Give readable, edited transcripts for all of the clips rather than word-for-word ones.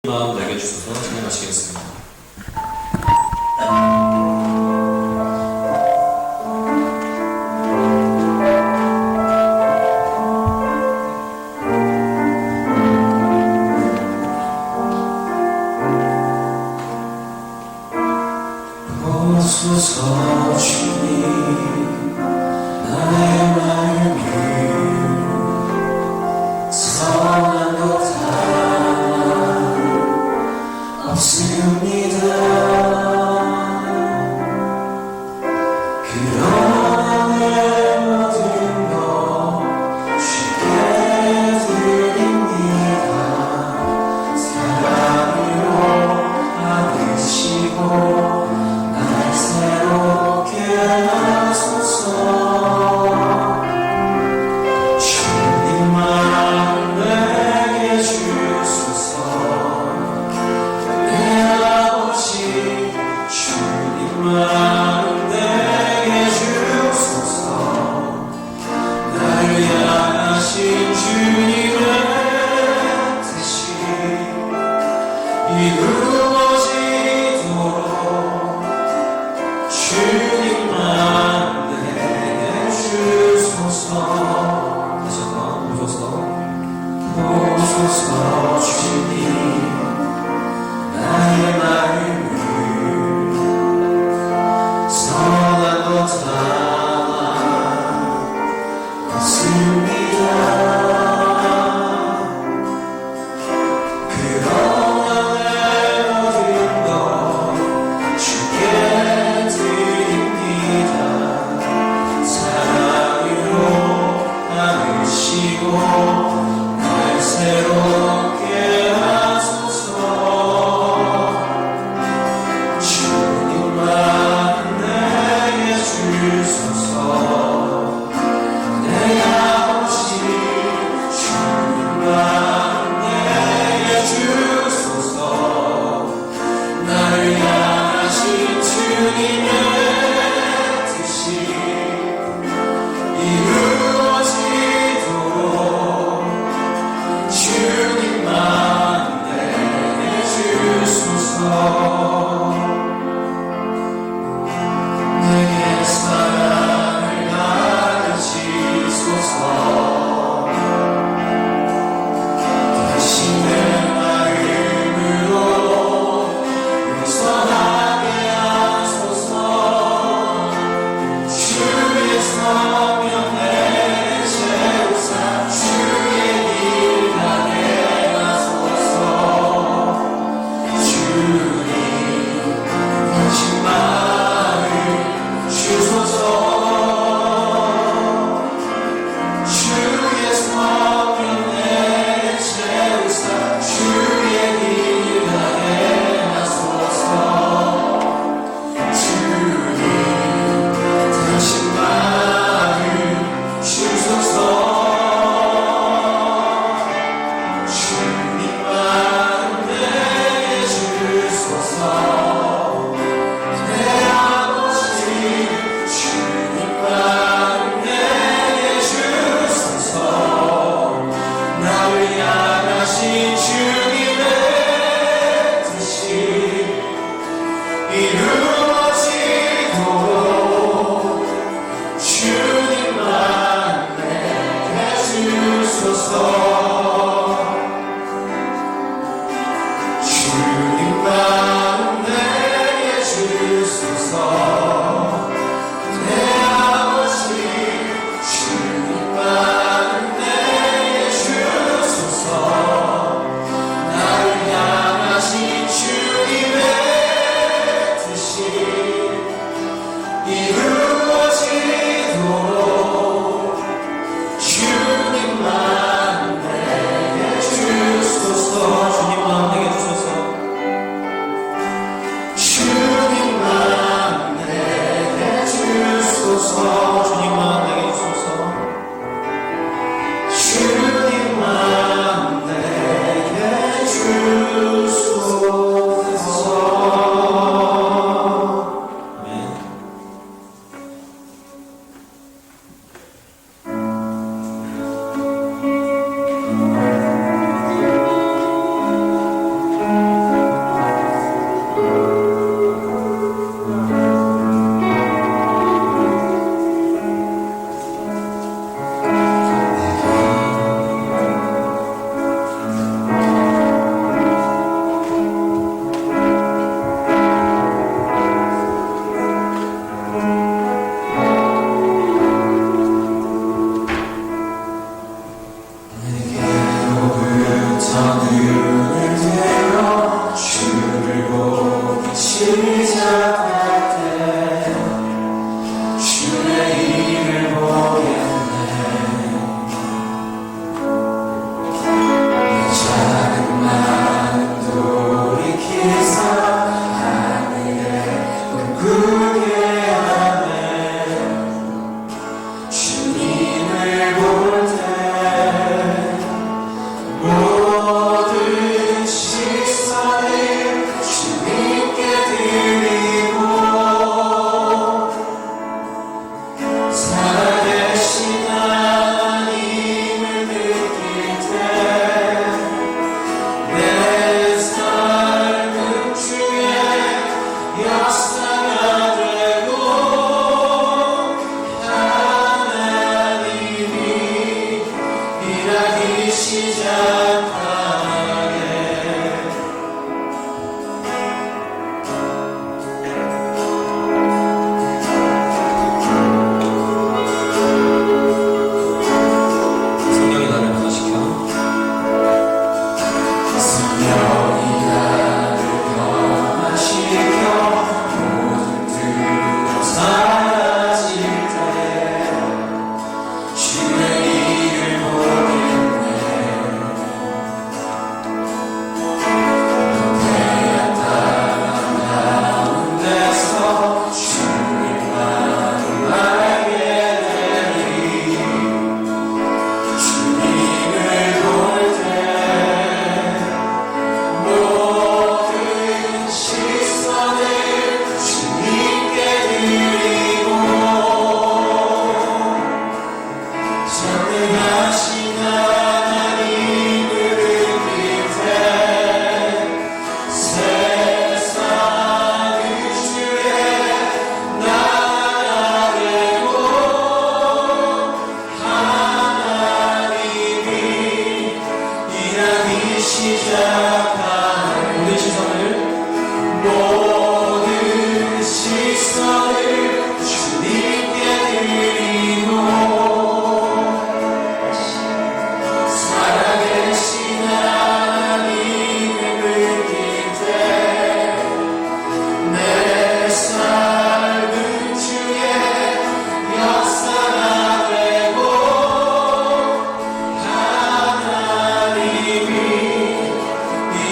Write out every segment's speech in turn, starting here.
마음 내게 주셔서 진행하시겠습니다. 오소서 주님 나의 마음이 선한 것 하나 없습니다. 그러나 내 모든 것 주께 드립니다. 사랑으로 안으시고 새롭게 하소서. 주님만 내게 주소서. 내 아버지 주님만 내게 주소서. 나를 향하신 주님의 뜻이 이루어지도록 주님만 내게 주소서. 다시 한번 오소서 주님 나의 마음을 선한 것 하나 없습니다. 그러나 내 모든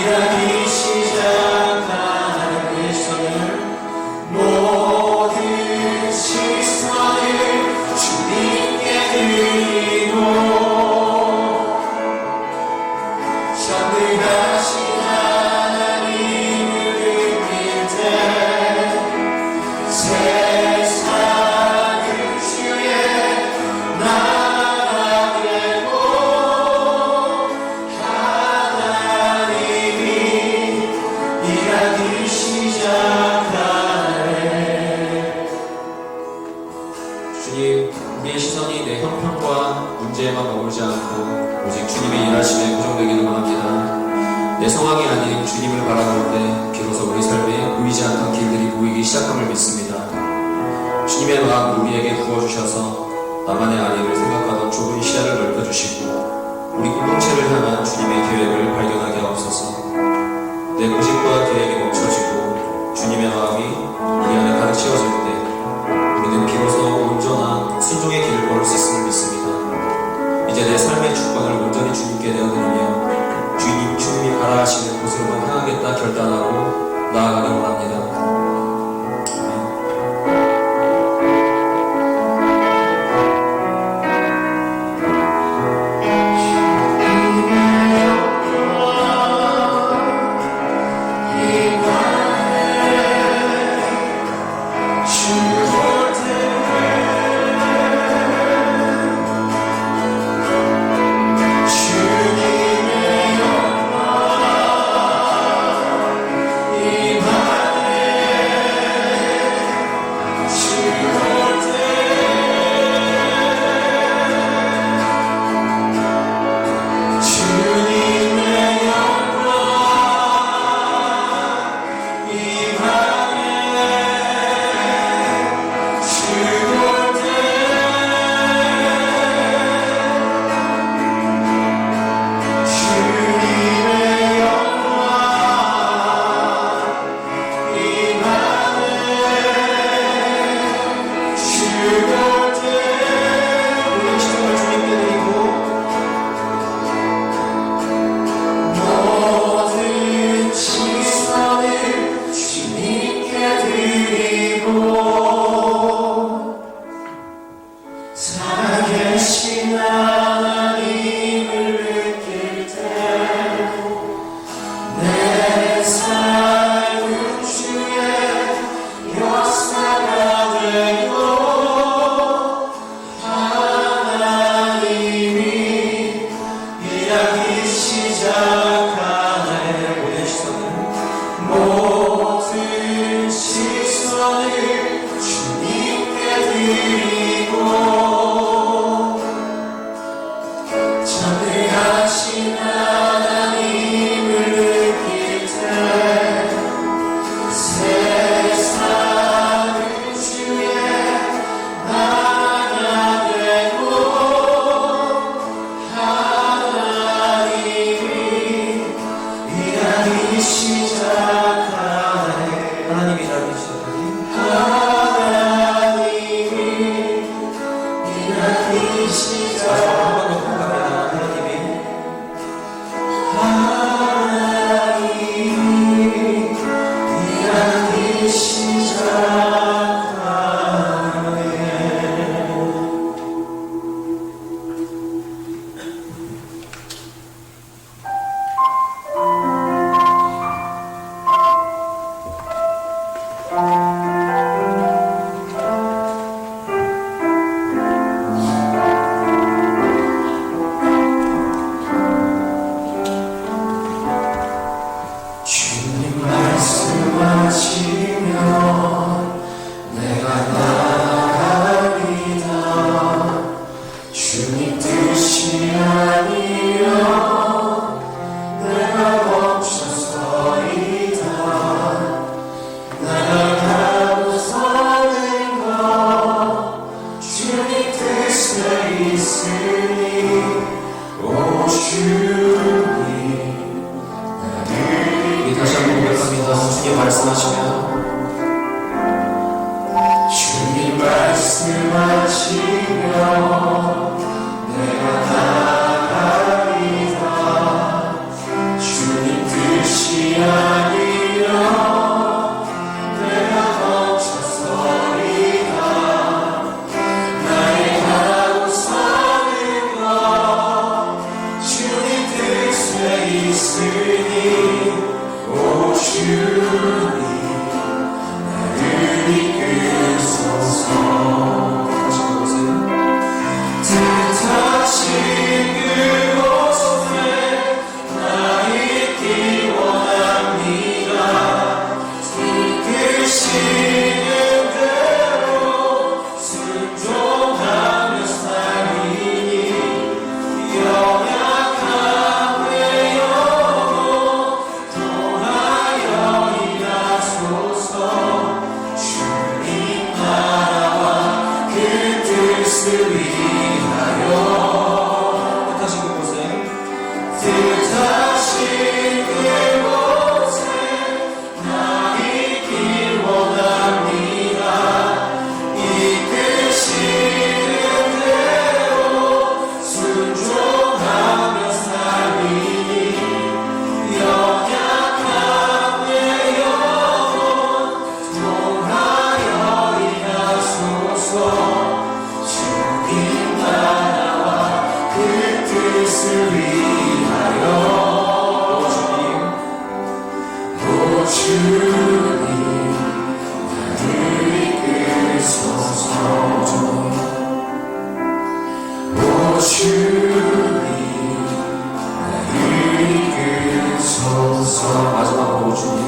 일하기 시작하는 우리의 시선을 모든 시선을 주님께 드리고 전능하신 하나님을 느낄 때 세상을 주의 나라가 되고 하나님이 일하기 시작하네. 주님, 우리의 시선이 내 형편과 문제에만 머물지 않고 오직 주님의 일하심에 고정되기를 원합니다. 내 상황이 아닌 주님을 바라볼 때 비로소 우리 삶에 보이지 않던 길들이 보이기 시작함을 믿습니다. 주님의 마음을 우리에게 부어주셔서 나만의 아니를 생각하던 좁은 시야를 넓혀주시고 우리 공동체를 향한 주님의 계획을 발견하게 하옵소서. 내 고집과 계획이 멈춰지고 주님의 마음이 우리 안에 가득 채워질 때 우리는 비로소 온전한 순종의 길을 걸을 수 있음을 믿습니다. 이제 내 삶의 주권을 온전히 주님께 내어드리며 주님이 가라 하시는 곳으로만 향하겠다 결단하고 나아가기 원합니다. 내가 나가리다 주님 뜻이 주님 나를 이끄소서 오 주님 나를 이끄소서 마지막으로 오 주님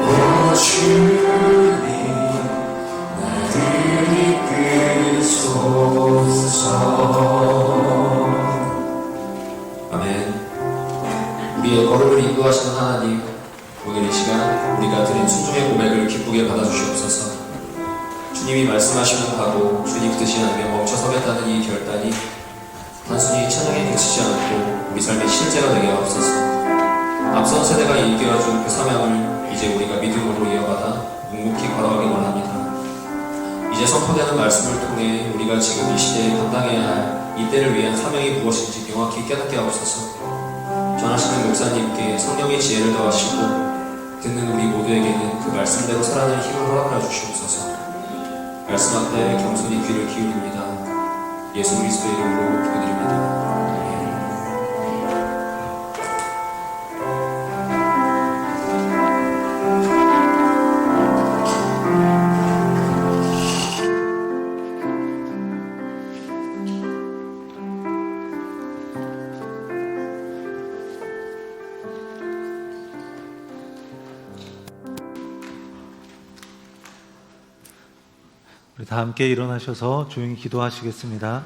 오 주님 나를 이끄소서 아멘. 우리의 걸음을 인도하시는 하나님, 오늘 이 시간 우리가 드린 순종의 고백을 기쁘게 받아주시옵소서. 주님이 말씀하시면 가고 주님 뜻이 아니면 멈춰서겠다는 이 결단이 단순히 찬양에 그치지 않고 우리 삶의 실제가 되게 하옵소서. 앞선 세대가 일깨워준 그 사명을 이제 우리가 믿음으로 이어받아 묵묵히 걸어가기 원합니다. 이제 선포되는 말씀을 통해 우리가 지금 이 시대에 감당해야 할 이때를 위한 사명이 무엇인지 명확히 깨닫게 하옵소서. 전하시는 목사님께 성령의 지혜를 더하시고 듣는 우리 모두에게는 그 말씀대로 살아낼 힘을 허락하여 주시옵소서. 말씀 앞에 겸손히 귀를 기울입니다. 예수 그리스도의 이름으로 기도드립니다. 우리 다 함께 일어나셔서 조용히 기도하시겠습니다.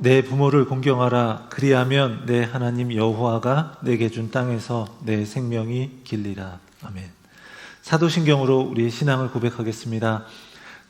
내 부모를 공경하라. 그리하면 내 하나님 여호와가 내게 준 땅에서 내 생명이 길리라. 아멘. 사도신경으로 우리의 신앙을 고백하겠습니다.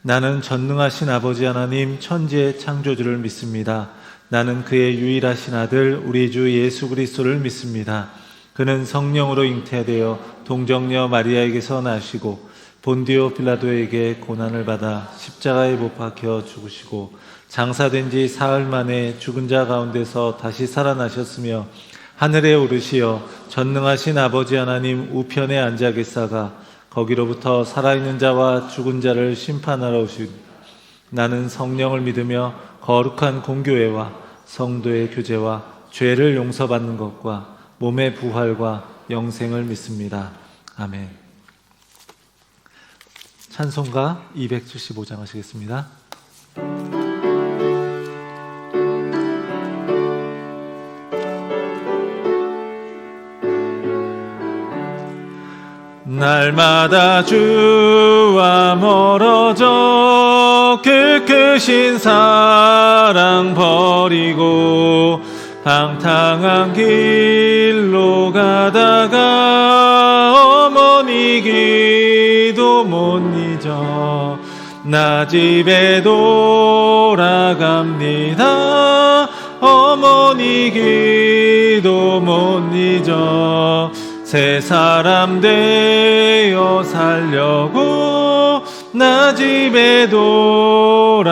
나는 전능하신 아버지 하나님 천지의 창조주를 믿습니다. 나는 그의 유일하신 아들 우리 주 예수 그리스도를 믿습니다. 그는 성령으로 잉태되어 동정녀 마리아에게서 나시고 본디오 빌라도에게 고난을 받아 십자가에 못 박혀 죽으시고 장사된 지 사흘 만에 죽은 자 가운데서 다시 살아나셨으며 하늘에 오르시어 전능하신 아버지 하나님 우편에 앉아 계사가 거기로부터 살아있는 자와 죽은 자를 심판하러 오시고 나는 성령을 믿으며 거룩한 공교회와 성도의 교제와 죄를 용서받는 것과 몸의 부활과 영생을 믿습니다. 아멘. 찬송가 275장 하시겠습니다. 날마다 주와 멀어져 그 크신 사랑 버리고 방탕한 길로 가다가 어머니 기도 못 잊어 나 집에 돌아갑니다. 어머니 기도 못 잊어 새 사람 되어 살려고 나 집에 돌아갑니다.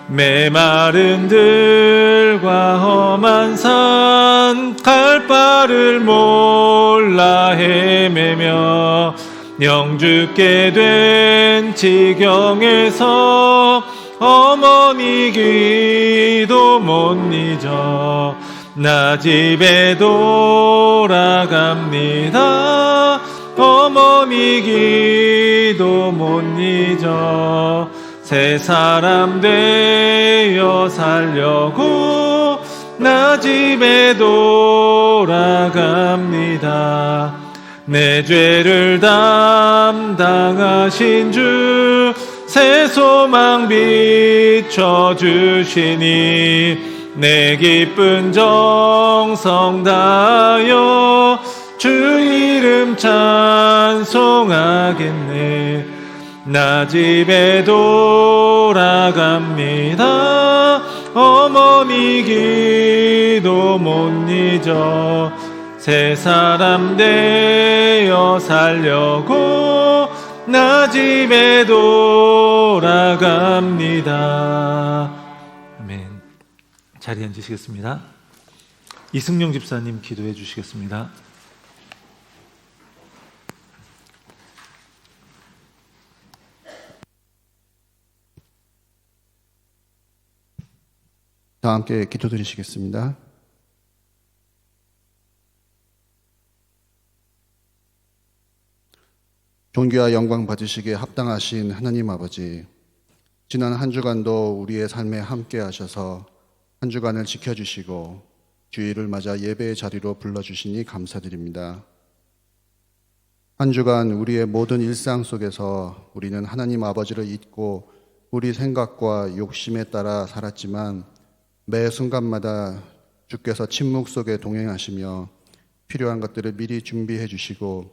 메마른 들과 험한 산 갈 바를 몰라 헤매며 영죽게 된 지경에서 어머니 기도 못 잊어 나 집에 돌아갑니다. 어머니 기도 못 잊어 새 사람 되어 살려고 나 집에 돌아갑니다. 내 죄를 담당하신 주 새 소망 비춰주시니 내 기쁜 정성 다하여 주 이름 찬송하겠네. 나 집에 돌아갑니다. 어머니 기도 못 잊어 새 사람 되어 살려고 나 집에 돌아갑니다. 아멘. 자리에 앉으시겠습니다. 이승용 집사님 기도해 주시겠습니다. 다 함께 기도드리시겠습니다. 존귀와 영광 받으시기에 합당하신 하나님 아버지, 지난 한 주간도 우리의 삶에 함께 하셔서 한 주간을 지켜주시고 주일을 맞아 예배의 자리로 불러주시니 감사드립니다. 한 주간 우리의 모든 일상 속에서 우리는 하나님 아버지를 잊고 우리 생각과 욕심에 따라 살았지만 매 순간마다 주께서 침묵 속에 동행하시며 필요한 것들을 미리 준비해 주시고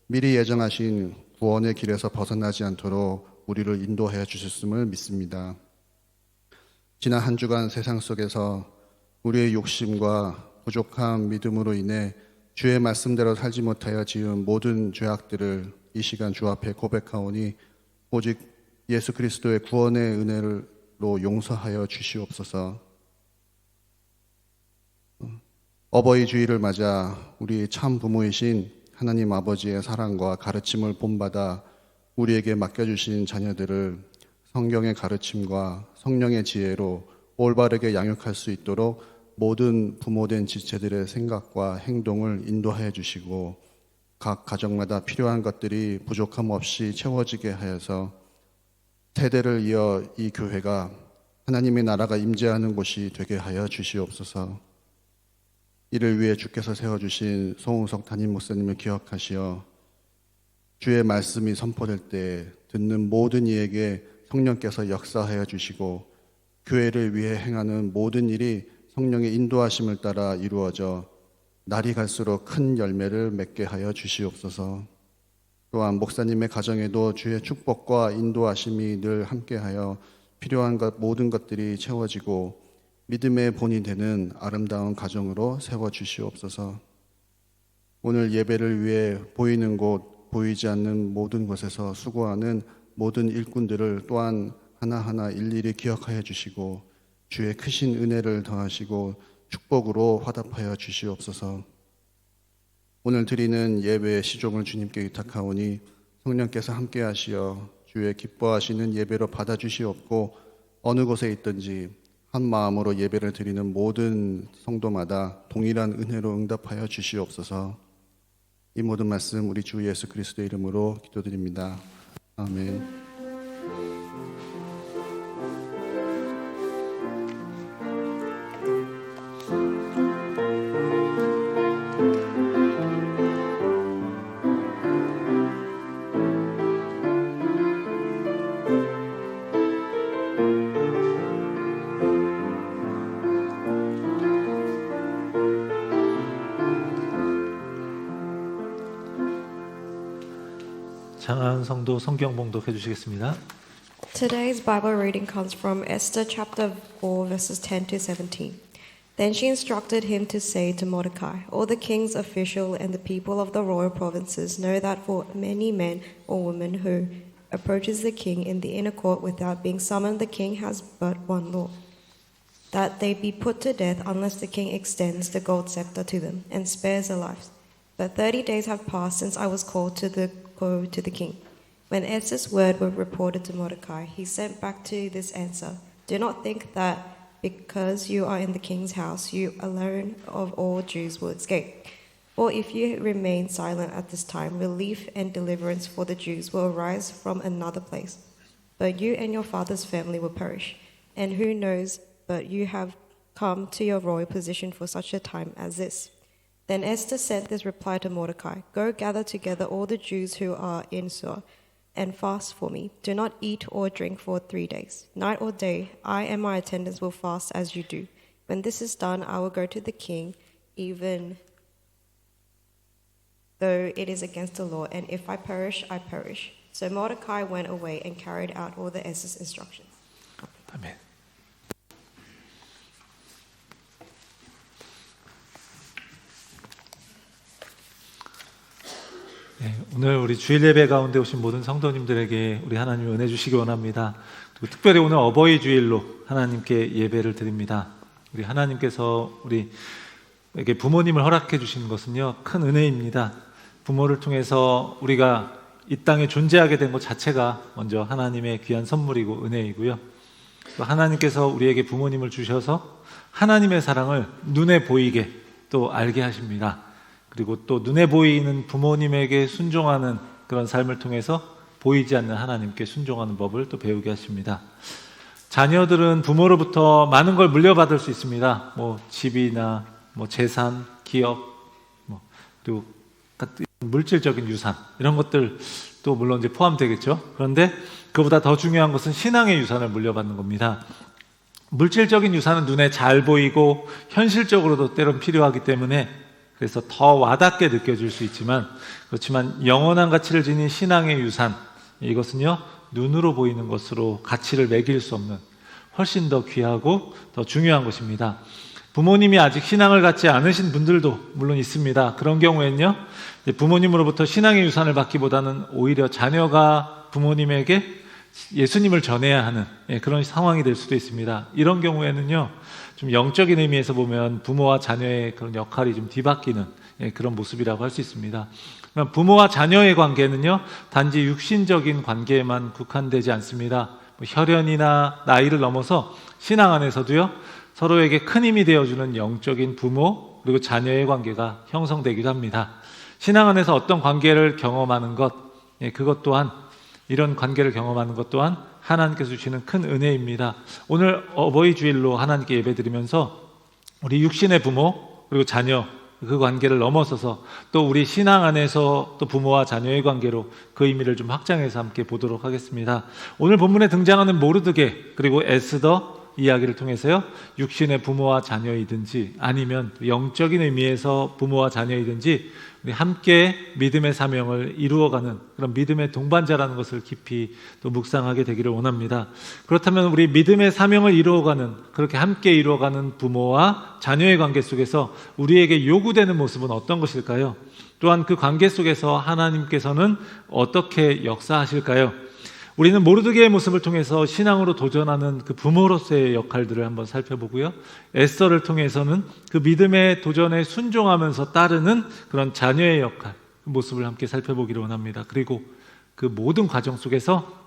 미리 예정하신 구원의 길에서 벗어나지 않도록 우리를 인도하여 주셨음을 믿습니다. 지난 한 주간 세상 속에서 우리의 욕심과 부족한 믿음으로 인해 주의 말씀대로 살지 못하여 지은 모든 죄악들을 이 시간 주 앞에 고백하오니 오직 예수 그리스도의 구원의 은혜로 용서하여 주시옵소서. 어버이 주일을 맞아 우리 참 부모이신 하나님 아버지의 사랑과 가르침을 본받아 우리에게 맡겨주신 자녀들을 성경의 가르침과 성령의 지혜로 올바르게 양육할 수 있도록 모든 부모된 지체들의 생각과 행동을 인도하여 주시고 각 가정마다 필요한 것들이 부족함 없이 채워지게 하여서 세대를 이어 이 교회가 하나님의 나라가 임재하는 곳이 되게 하여 주시옵소서. 이를 위해 주께서 세워주신 송우석 담임 목사님을 기억하시어 주의 말씀이 선포될 때 듣는 모든 이에게 성령께서 역사하여 주시고 교회를 위해 행하는 모든 일이 성령의 인도하심을 따라 이루어져 날이 갈수록 큰 열매를 맺게 하여 주시옵소서. 또한 목사님의 가정에도 주의 축복과 인도하심이 늘 함께하여 필요한 모든 것들이 채워지고 믿음의 본이 되는 아름다운 가정으로 세워주시옵소서. 오늘 예배를 위해 보이는 곳, 보이지 않는 모든 곳에서 수고하는 모든 일꾼들을 또한 하나하나 일일이 기억하여 주시고 주의 크신 은혜를 더하시고 축복으로 화답하여 주시옵소서. 오늘 드리는 예배의 시종을 주님께 의탁하오니 성령께서 함께 하시어 주의 기뻐하시는 예배로 받아주시옵고 어느 곳에 있든지 한 마음으로 예배를 드리는 모든 성도마다 동일한 은혜로 응답하여 주시옵소서. 이 모든 말씀 우리 주 예수 그리스도의 이름으로 기도드립니다. 아멘. 장하은 성도 성경 봉독해 주시겠습니다. Today's Bible reading comes from Esther chapter 4 verses 10 to 17. Then she instructed him to say to Mordecai, all the king's official and the people of the royal provinces know that for many men or women who approaches the king in the inner court without being summoned, the king has but one law, that they be put to death unless the king extends the gold scepter to them and spares their lives. But 30 days have passed since I was called to go to the king. When Esther's word were reported to Mordecai, he sent back to this answer, do not think that because you are in the king's house, you alone of all Jews will escape. For if you remain silent at this time, relief and deliverance for the Jews will arise from another place. But you and your father's family will perish. And who knows, but you have come to your royal position for such a time as this. Then Esther sent this reply to Mordecai, go gather together all the Jews who are in Sur, and fast for me. Do not eat or drink for 3 days. Night or day, I and my attendants will fast as you do. When this is done, I will go to the king, even though it is against the law, and if I perish, I perish. So Mordecai went away and carried out all the Esther's instructions. 아멘. 네, 오늘 우리 주일 예배 가운데 오신 모든 성도님들에게 우리 하나님 은혜 주시기 원합니다. 그리고 특별히 오늘 어버이 주일로 하나님께 예배를 드립니다. 우리 하나님께서 우리에게 부모님을 허락해 주시는 것은요, 큰 은혜입니다. 부모를 통해서 우리가 이 땅에 존재하게 된 것 자체가 먼저 하나님의 귀한 선물이고 은혜이고요. 또 하나님께서 우리에게 부모님을 주셔서 하나님의 사랑을 눈에 보이게 또 알게 하십니다. 그리고 또 눈에 보이는 부모님에게 순종하는 그런 삶을 통해서 보이지 않는 하나님께 순종하는 법을 또 배우게 하십니다. 자녀들은 부모로부터 많은 걸 물려받을 수 있습니다. 집이나 재산, 기업, 그리고 물질적인 유산, 이런 것들도 물론 이제 포함되겠죠. 그런데 그보다 더 중요한 것은 신앙의 유산을 물려받는 겁니다. 물질적인 유산은 눈에 잘 보이고 현실적으로도 때론 필요하기 때문에 그래서 더 와닿게 느껴질 수 있지만, 그렇지만 영원한 가치를 지닌 신앙의 유산, 이것은요, 눈으로 보이는 것으로 가치를 매길 수 없는 훨씬 더 귀하고 더 중요한 것입니다. 부모님이 아직 신앙을 갖지 않으신 분들도 물론 있습니다. 그런 경우에는요, 부모님으로부터 신앙의 유산을 받기보다는 오히려 자녀가 부모님에게 예수님을 전해야 하는 그런 상황이 될 수도 있습니다. 이런 경우에는요, 좀 영적인 의미에서 보면 부모와 자녀의 그런 역할이 좀 뒤바뀌는 그런 모습이라고 할 수 있습니다. 부모와 자녀의 관계는요, 단지 육신적인 관계에만 국한되지 않습니다. 혈연이나 나이를 넘어서 신앙 안에서도요, 서로에게 큰 힘이 되어주는 영적인 부모 그리고 자녀의 관계가 형성되기도 합니다. 신앙 안에서 어떤 관계를 경험하는 것, 그것 또한, 이런 관계를 경험하는 것 또한 하나님께서 주시는 큰 은혜입니다. 오늘 어버이 주일로 하나님께 예배드리면서 우리 육신의 부모 그리고 자녀, 그 관계를 넘어서서 또 우리 신앙 안에서 또 부모와 자녀의 관계로 그 의미를 좀 확장해서 함께 보도록 하겠습니다. 오늘 본문에 등장하는 모르드게 그리고 에스더 이야기를 통해서요, 육신의 부모와 자녀이든지 아니면 영적인 의미에서 부모와 자녀이든지 우리 함께 믿음의 사명을 이루어가는 그런 믿음의 동반자라는 것을 깊이 또 묵상하게 되기를 원합니다. 그렇다면 우리 믿음의 사명을 이루어가는, 그렇게 함께 이루어가는 부모와 자녀의 관계 속에서 우리에게 요구되는 모습은 어떤 것일까요? 또한 그 관계 속에서 하나님께서는 어떻게 역사하실까요? 우리는 모르드게의 모습을 통해서 신앙으로 도전하는 그 부모로서의 역할들을 한번 살펴보고요, 에스더를 통해서는 그 믿음의 도전에 순종하면서 따르는 그런 자녀의 역할, 그 모습을 함께 살펴보기를 원합니다. 그리고 그 모든 과정 속에서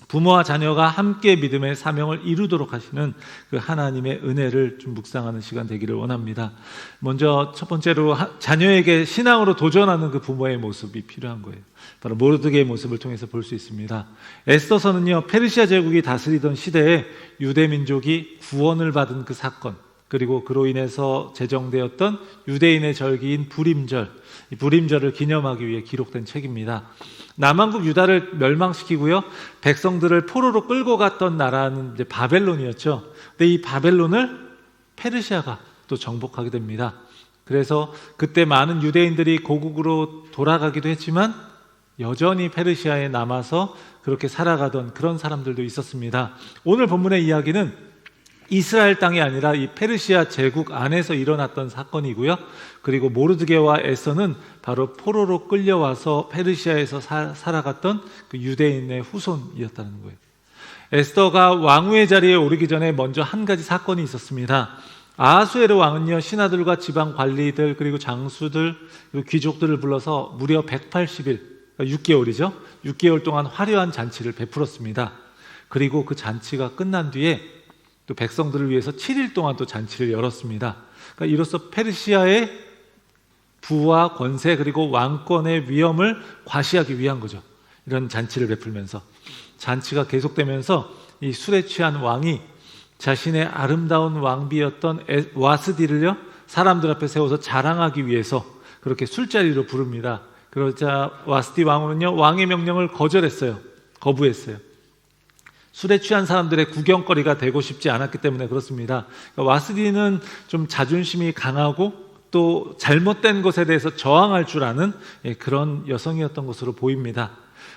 부모와 자녀가 함께 믿음의 사명을 이루도록 하시는 그 하나님의 은혜를 좀 묵상하는 시간 되기를 원합니다. 먼저 첫 번째로 자녀에게 신앙으로 도전하는 그 부모의 모습이 필요한 거예요. 바로 모르드게의 모습을 통해서 볼 수 있습니다. 에스더서는요, 페르시아 제국이 다스리던 시대에 유대 민족이 구원을 받은 그 사건, 그리고 그로 인해서 제정되었던 유대인의 절기인 불임절, 이 불임절을 기념하기 위해 기록된 책입니다. 남왕국 유다를 멸망시키고요, 백성들을 포로로 끌고 갔던 나라는 이제 바벨론이었죠. 근데 이 바벨론을 페르시아가 또 정복하게 됩니다. 그래서 그때 많은 유대인들이 고국으로 돌아가기도 했지만 여전히 페르시아에 남아서 그렇게 살아가던 그런 사람들도 있었습니다. 오늘 본문의 이야기는 이스라엘 땅이 아니라 이 페르시아 제국 안에서 일어났던 사건이고요. 그리고 모르드게와 에스더는 바로 포로로 끌려와서 페르시아에서 살아갔던 그 유대인의 후손이었다는 거예요. 에스더가 왕후의 자리에 오르기 전에 먼저 한 가지 사건이 있었습니다. 아하수에르 왕은요, 신하들과 지방 관리들 그리고 장수들 그리고 귀족들을 불러서 무려 180일, 6개월이죠. 6개월 동안 화려한 잔치를 베풀었습니다. 그리고 그 잔치가 끝난 뒤에 또 백성들을 위해서 7일 동안 또 잔치를 열었습니다. 그러니까 이로써 페르시아의 부와 권세 그리고 왕권의 위엄을 과시하기 위한 거죠. 이런 잔치를 베풀면서 잔치가 계속되면서 이 술에 취한 왕이 자신의 아름다운 왕비였던 와스디를요, 사람들 앞에 세워서 자랑하기 위해서 그렇게 술자리로 부릅니다. 그러자 와스디 왕후는요, 왕의 명령을 거부했어요. 술에 취한 사람들의 구경거리가 되고 싶지 않았기 때문에 그렇습니다. 그러니까 와스디는 좀 자존심이 강하고 또 잘못된 것에 대해서 저항할 줄 아는 그런 여성이었던 것으로 보입니다.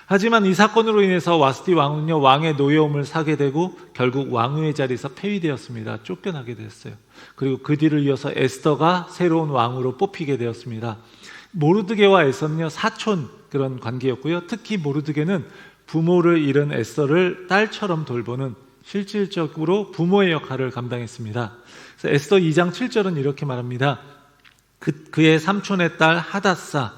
하지만 이 사건으로 인해서 와스디 왕은요, 왕의 노여움을 사게 되고 결국 왕후의 자리에서 폐위되었습니다. 쫓겨나게 됐어요. 그리고 그 뒤를 이어서 에스더가 새로운 왕으로 뽑히게 되었습니다. 모르드게와 에스더는요, 사촌 그런 관계였고요. 특히 모르드게는 부모를 잃은 에스더를 딸처럼 돌보는 실질적으로 부모의 역할을 감당했습니다. 그래서 에스더 2장 7절은 이렇게 말합니다. 그의 삼촌의 딸 하닷사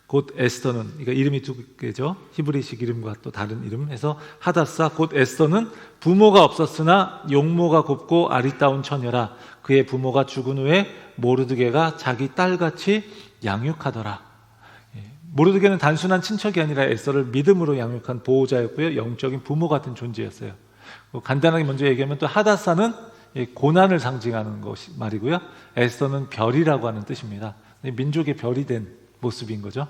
곧 에스더는, 그러니까 이름이 두 개죠. 히브리식 이름과 또 다른 이름 해서 하닷사 곧 에스더는 부모가 없었으나 용모가 곱고 아리따운 처녀라. 그의 부모가 죽은 후에 모르드게가 자기 딸같이 양육하더라. 모르드게는 단순한 친척이 아니라 에스더를 믿음으로 양육한 보호자였고요. 영적인 부모 같은 존재였어요. 간단하게 먼저 얘기하면 또 하닷사는 고난을 상징하는 것이 말이고요. 에스더는 별이라고 하는 뜻입니다. 민족의 별이 된 모습인 거죠.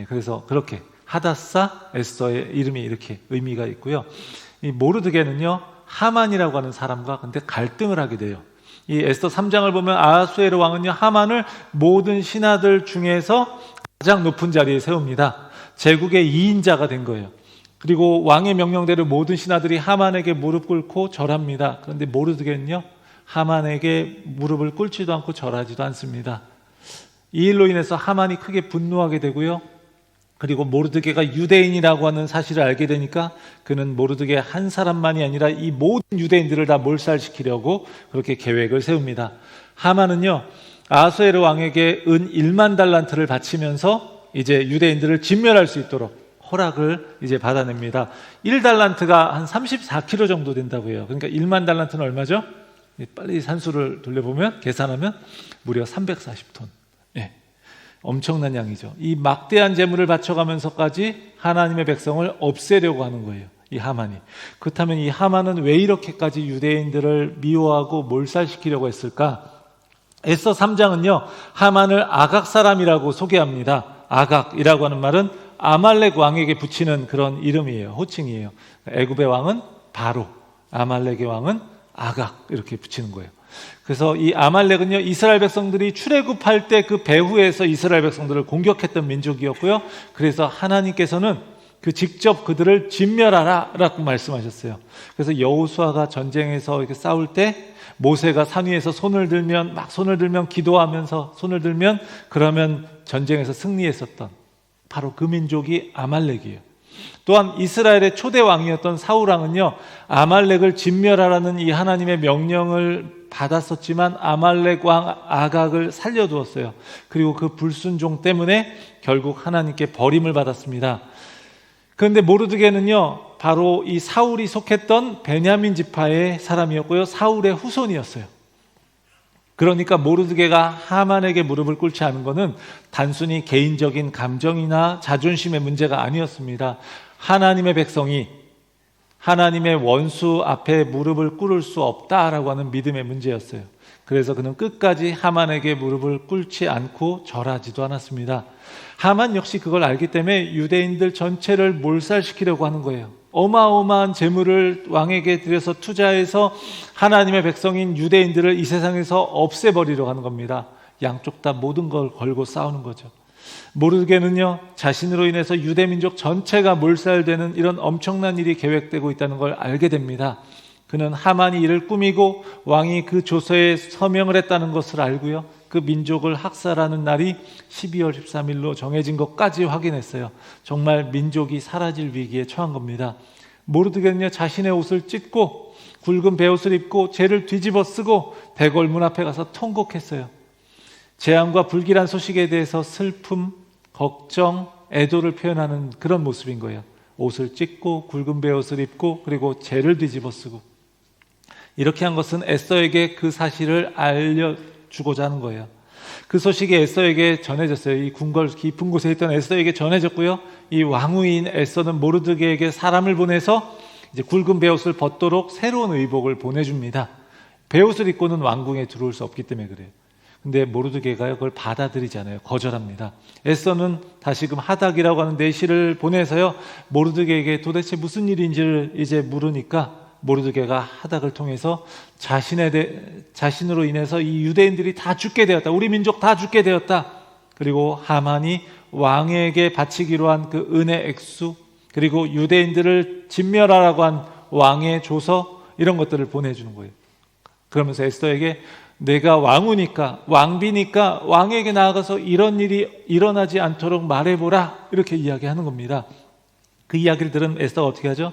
그래서 그렇게 하닷사, 에스더의 이름이 이렇게 의미가 있고요. 이 모르드게는요, 하만이라고 하는 사람과 근데 갈등을 하게 돼요. 이 에스더 3장을 보면 아하수에르 왕은요, 하만을 모든 신하들 중에서 가장 높은 자리에 세웁니다. 제국의 2인자가 된 거예요. 그리고 왕의 명령대로 모든 신하들이 하만에게 무릎 꿇고 절합니다. 그런데 모르드게는요, 하만에게 무릎을 꿇지도 않고 절하지도 않습니다. 이 일로 인해서 하만이 크게 분노하게 되고요. 그리고 모르드게가 유대인이라고 하는 사실을 알게 되니까 그는 모르드게 한 사람만이 아니라 이 모든 유대인들을 다 몰살시키려고 그렇게 계획을 세웁니다. 하만은요, 아하수에르 왕에게 은 1만 달란트를 바치면서 이제 유대인들을 진멸할 수 있도록 허락을 이제 받아냅니다. 1달란트가 한 34kg 정도 된다고 해요. 그러니까 1만 달란트는 얼마죠? 빨리 산수를 돌려보면, 계산하면 무려 340톤. 엄청난 양이죠. 이 막대한 재물을 바쳐가면서까지 하나님의 백성을 없애려고 하는 거예요, 이 하만이. 그렇다면 이 하만은 왜 이렇게까지 유대인들을 미워하고 몰살시키려고 했을까? 에스더 3장은요, 하만을 아각 사람이라고 소개합니다. 아각이라고 하는 말은 아말렉 왕에게 붙이는 그런 이름이에요. 호칭이에요. 애굽의 왕은 바로, 아말렉의 왕은 아각, 이렇게 붙이는 거예요. 그래서 이 아말렉은요, 이스라엘 백성들이 출애굽할 때 그 배후에서 이스라엘 백성들을 공격했던 민족이었고요. 그래서 하나님께서는 직접 그들을 진멸하라 라고 말씀하셨어요. 그래서 여호수아가 전쟁에서 이렇게 싸울 때 모세가 산 위에서 손을 들면 기도하면서 손을 들면 그러면 전쟁에서 승리했었던 바로 그 민족이 아말렉이에요. 또한 이스라엘의 초대 왕이었던 사울 왕은요, 아말렉을 진멸하라는 이 하나님의 명령을 받았었지만 아말렉 왕 아각을 살려두었어요. 그리고 그 불순종 때문에 결국 하나님께 버림을 받았습니다. 그런데 모르드게는요, 바로 이 사울이 속했던 베냐민 지파의 사람이었고요, 사울의 후손이었어요. 그러니까 모르드게가 하만에게 무릎을 꿇지 않은 것은 단순히 개인적인 감정이나 자존심의 문제가 아니었습니다. 하나님의 백성이 하나님의 원수 앞에 무릎을 꿇을 수 없다라고 하는 믿음의 문제였어요. 그래서 그는 끝까지 하만에게 무릎을 꿇지 않고 절하지도 않았습니다. 하만 역시 그걸 알기 때문에 유대인들 전체를 몰살시키려고 하는 거예요. 어마어마한 재물을 왕에게 들여서 투자해서 하나님의 백성인 유대인들을 이 세상에서 없애버리려고 하는 겁니다. 양쪽 다 모든 걸 걸고 싸우는 거죠. 모르드게는요, 자신으로 인해서 유대민족 전체가 몰살되는 이런 엄청난 일이 계획되고 있다는 걸 알게 됩니다. 그는 하만이 이를 꾸미고 왕이 그 조서에 서명을 했다는 것을 알고요, 그 민족을 학살하는 날이 12월 13일로 정해진 것까지 확인했어요. 정말 민족이 사라질 위기에 처한 겁니다. 모르드게는요, 자신의 옷을 찢고 굵은 베옷을 입고 죄를 뒤집어 쓰고 대궐 문 앞에 가서 통곡했어요. 재앙과 불길한 소식에 대해서 슬픔, 걱정, 애도를 표현하는 그런 모습인 거예요. 옷을 찢고 굵은 베옷을 입고 그리고 죄를 뒤집어 쓰고, 이렇게 한 것은 에스더에게 그 사실을 알려주고자 하는 거예요. 그 소식이 에스더에게 전해졌어요. 이 궁궐 깊은 곳에 있던 에스더에게 전해졌고요, 이 왕후인 에스더는 모르드게에게 사람을 보내서 이제 굵은 베옷을 벗도록 새로운 의복을 보내줍니다. 베옷을 입고는 왕궁에 들어올 수 없기 때문에 그래요. 근데 모르드게가 그걸 받아들이지 않아요. 거절합니다. 에스더는 다시금 하닥이라고 하는 내시를 보내서요, 모르드게에게 도대체 무슨 일인지를 이제 물으니까 모르드게가 하닥을 통해서 자신으로 인해서 이 유대인들이 다 죽게 되었다, 우리 민족 다 죽게 되었다, 그리고 하만이 왕에게 바치기로 한 그 은혜 액수, 그리고 유대인들을 진멸하라고 한 왕의 조서, 이런 것들을 보내주는 거예요. 그러면서 에스더에게 내가 왕후니까, 왕비니까 왕에게 나아가서 이런 일이 일어나지 않도록 말해보라, 이렇게 이야기하는 겁니다. 그 이야기를 들은 에스더가 어떻게 하죠?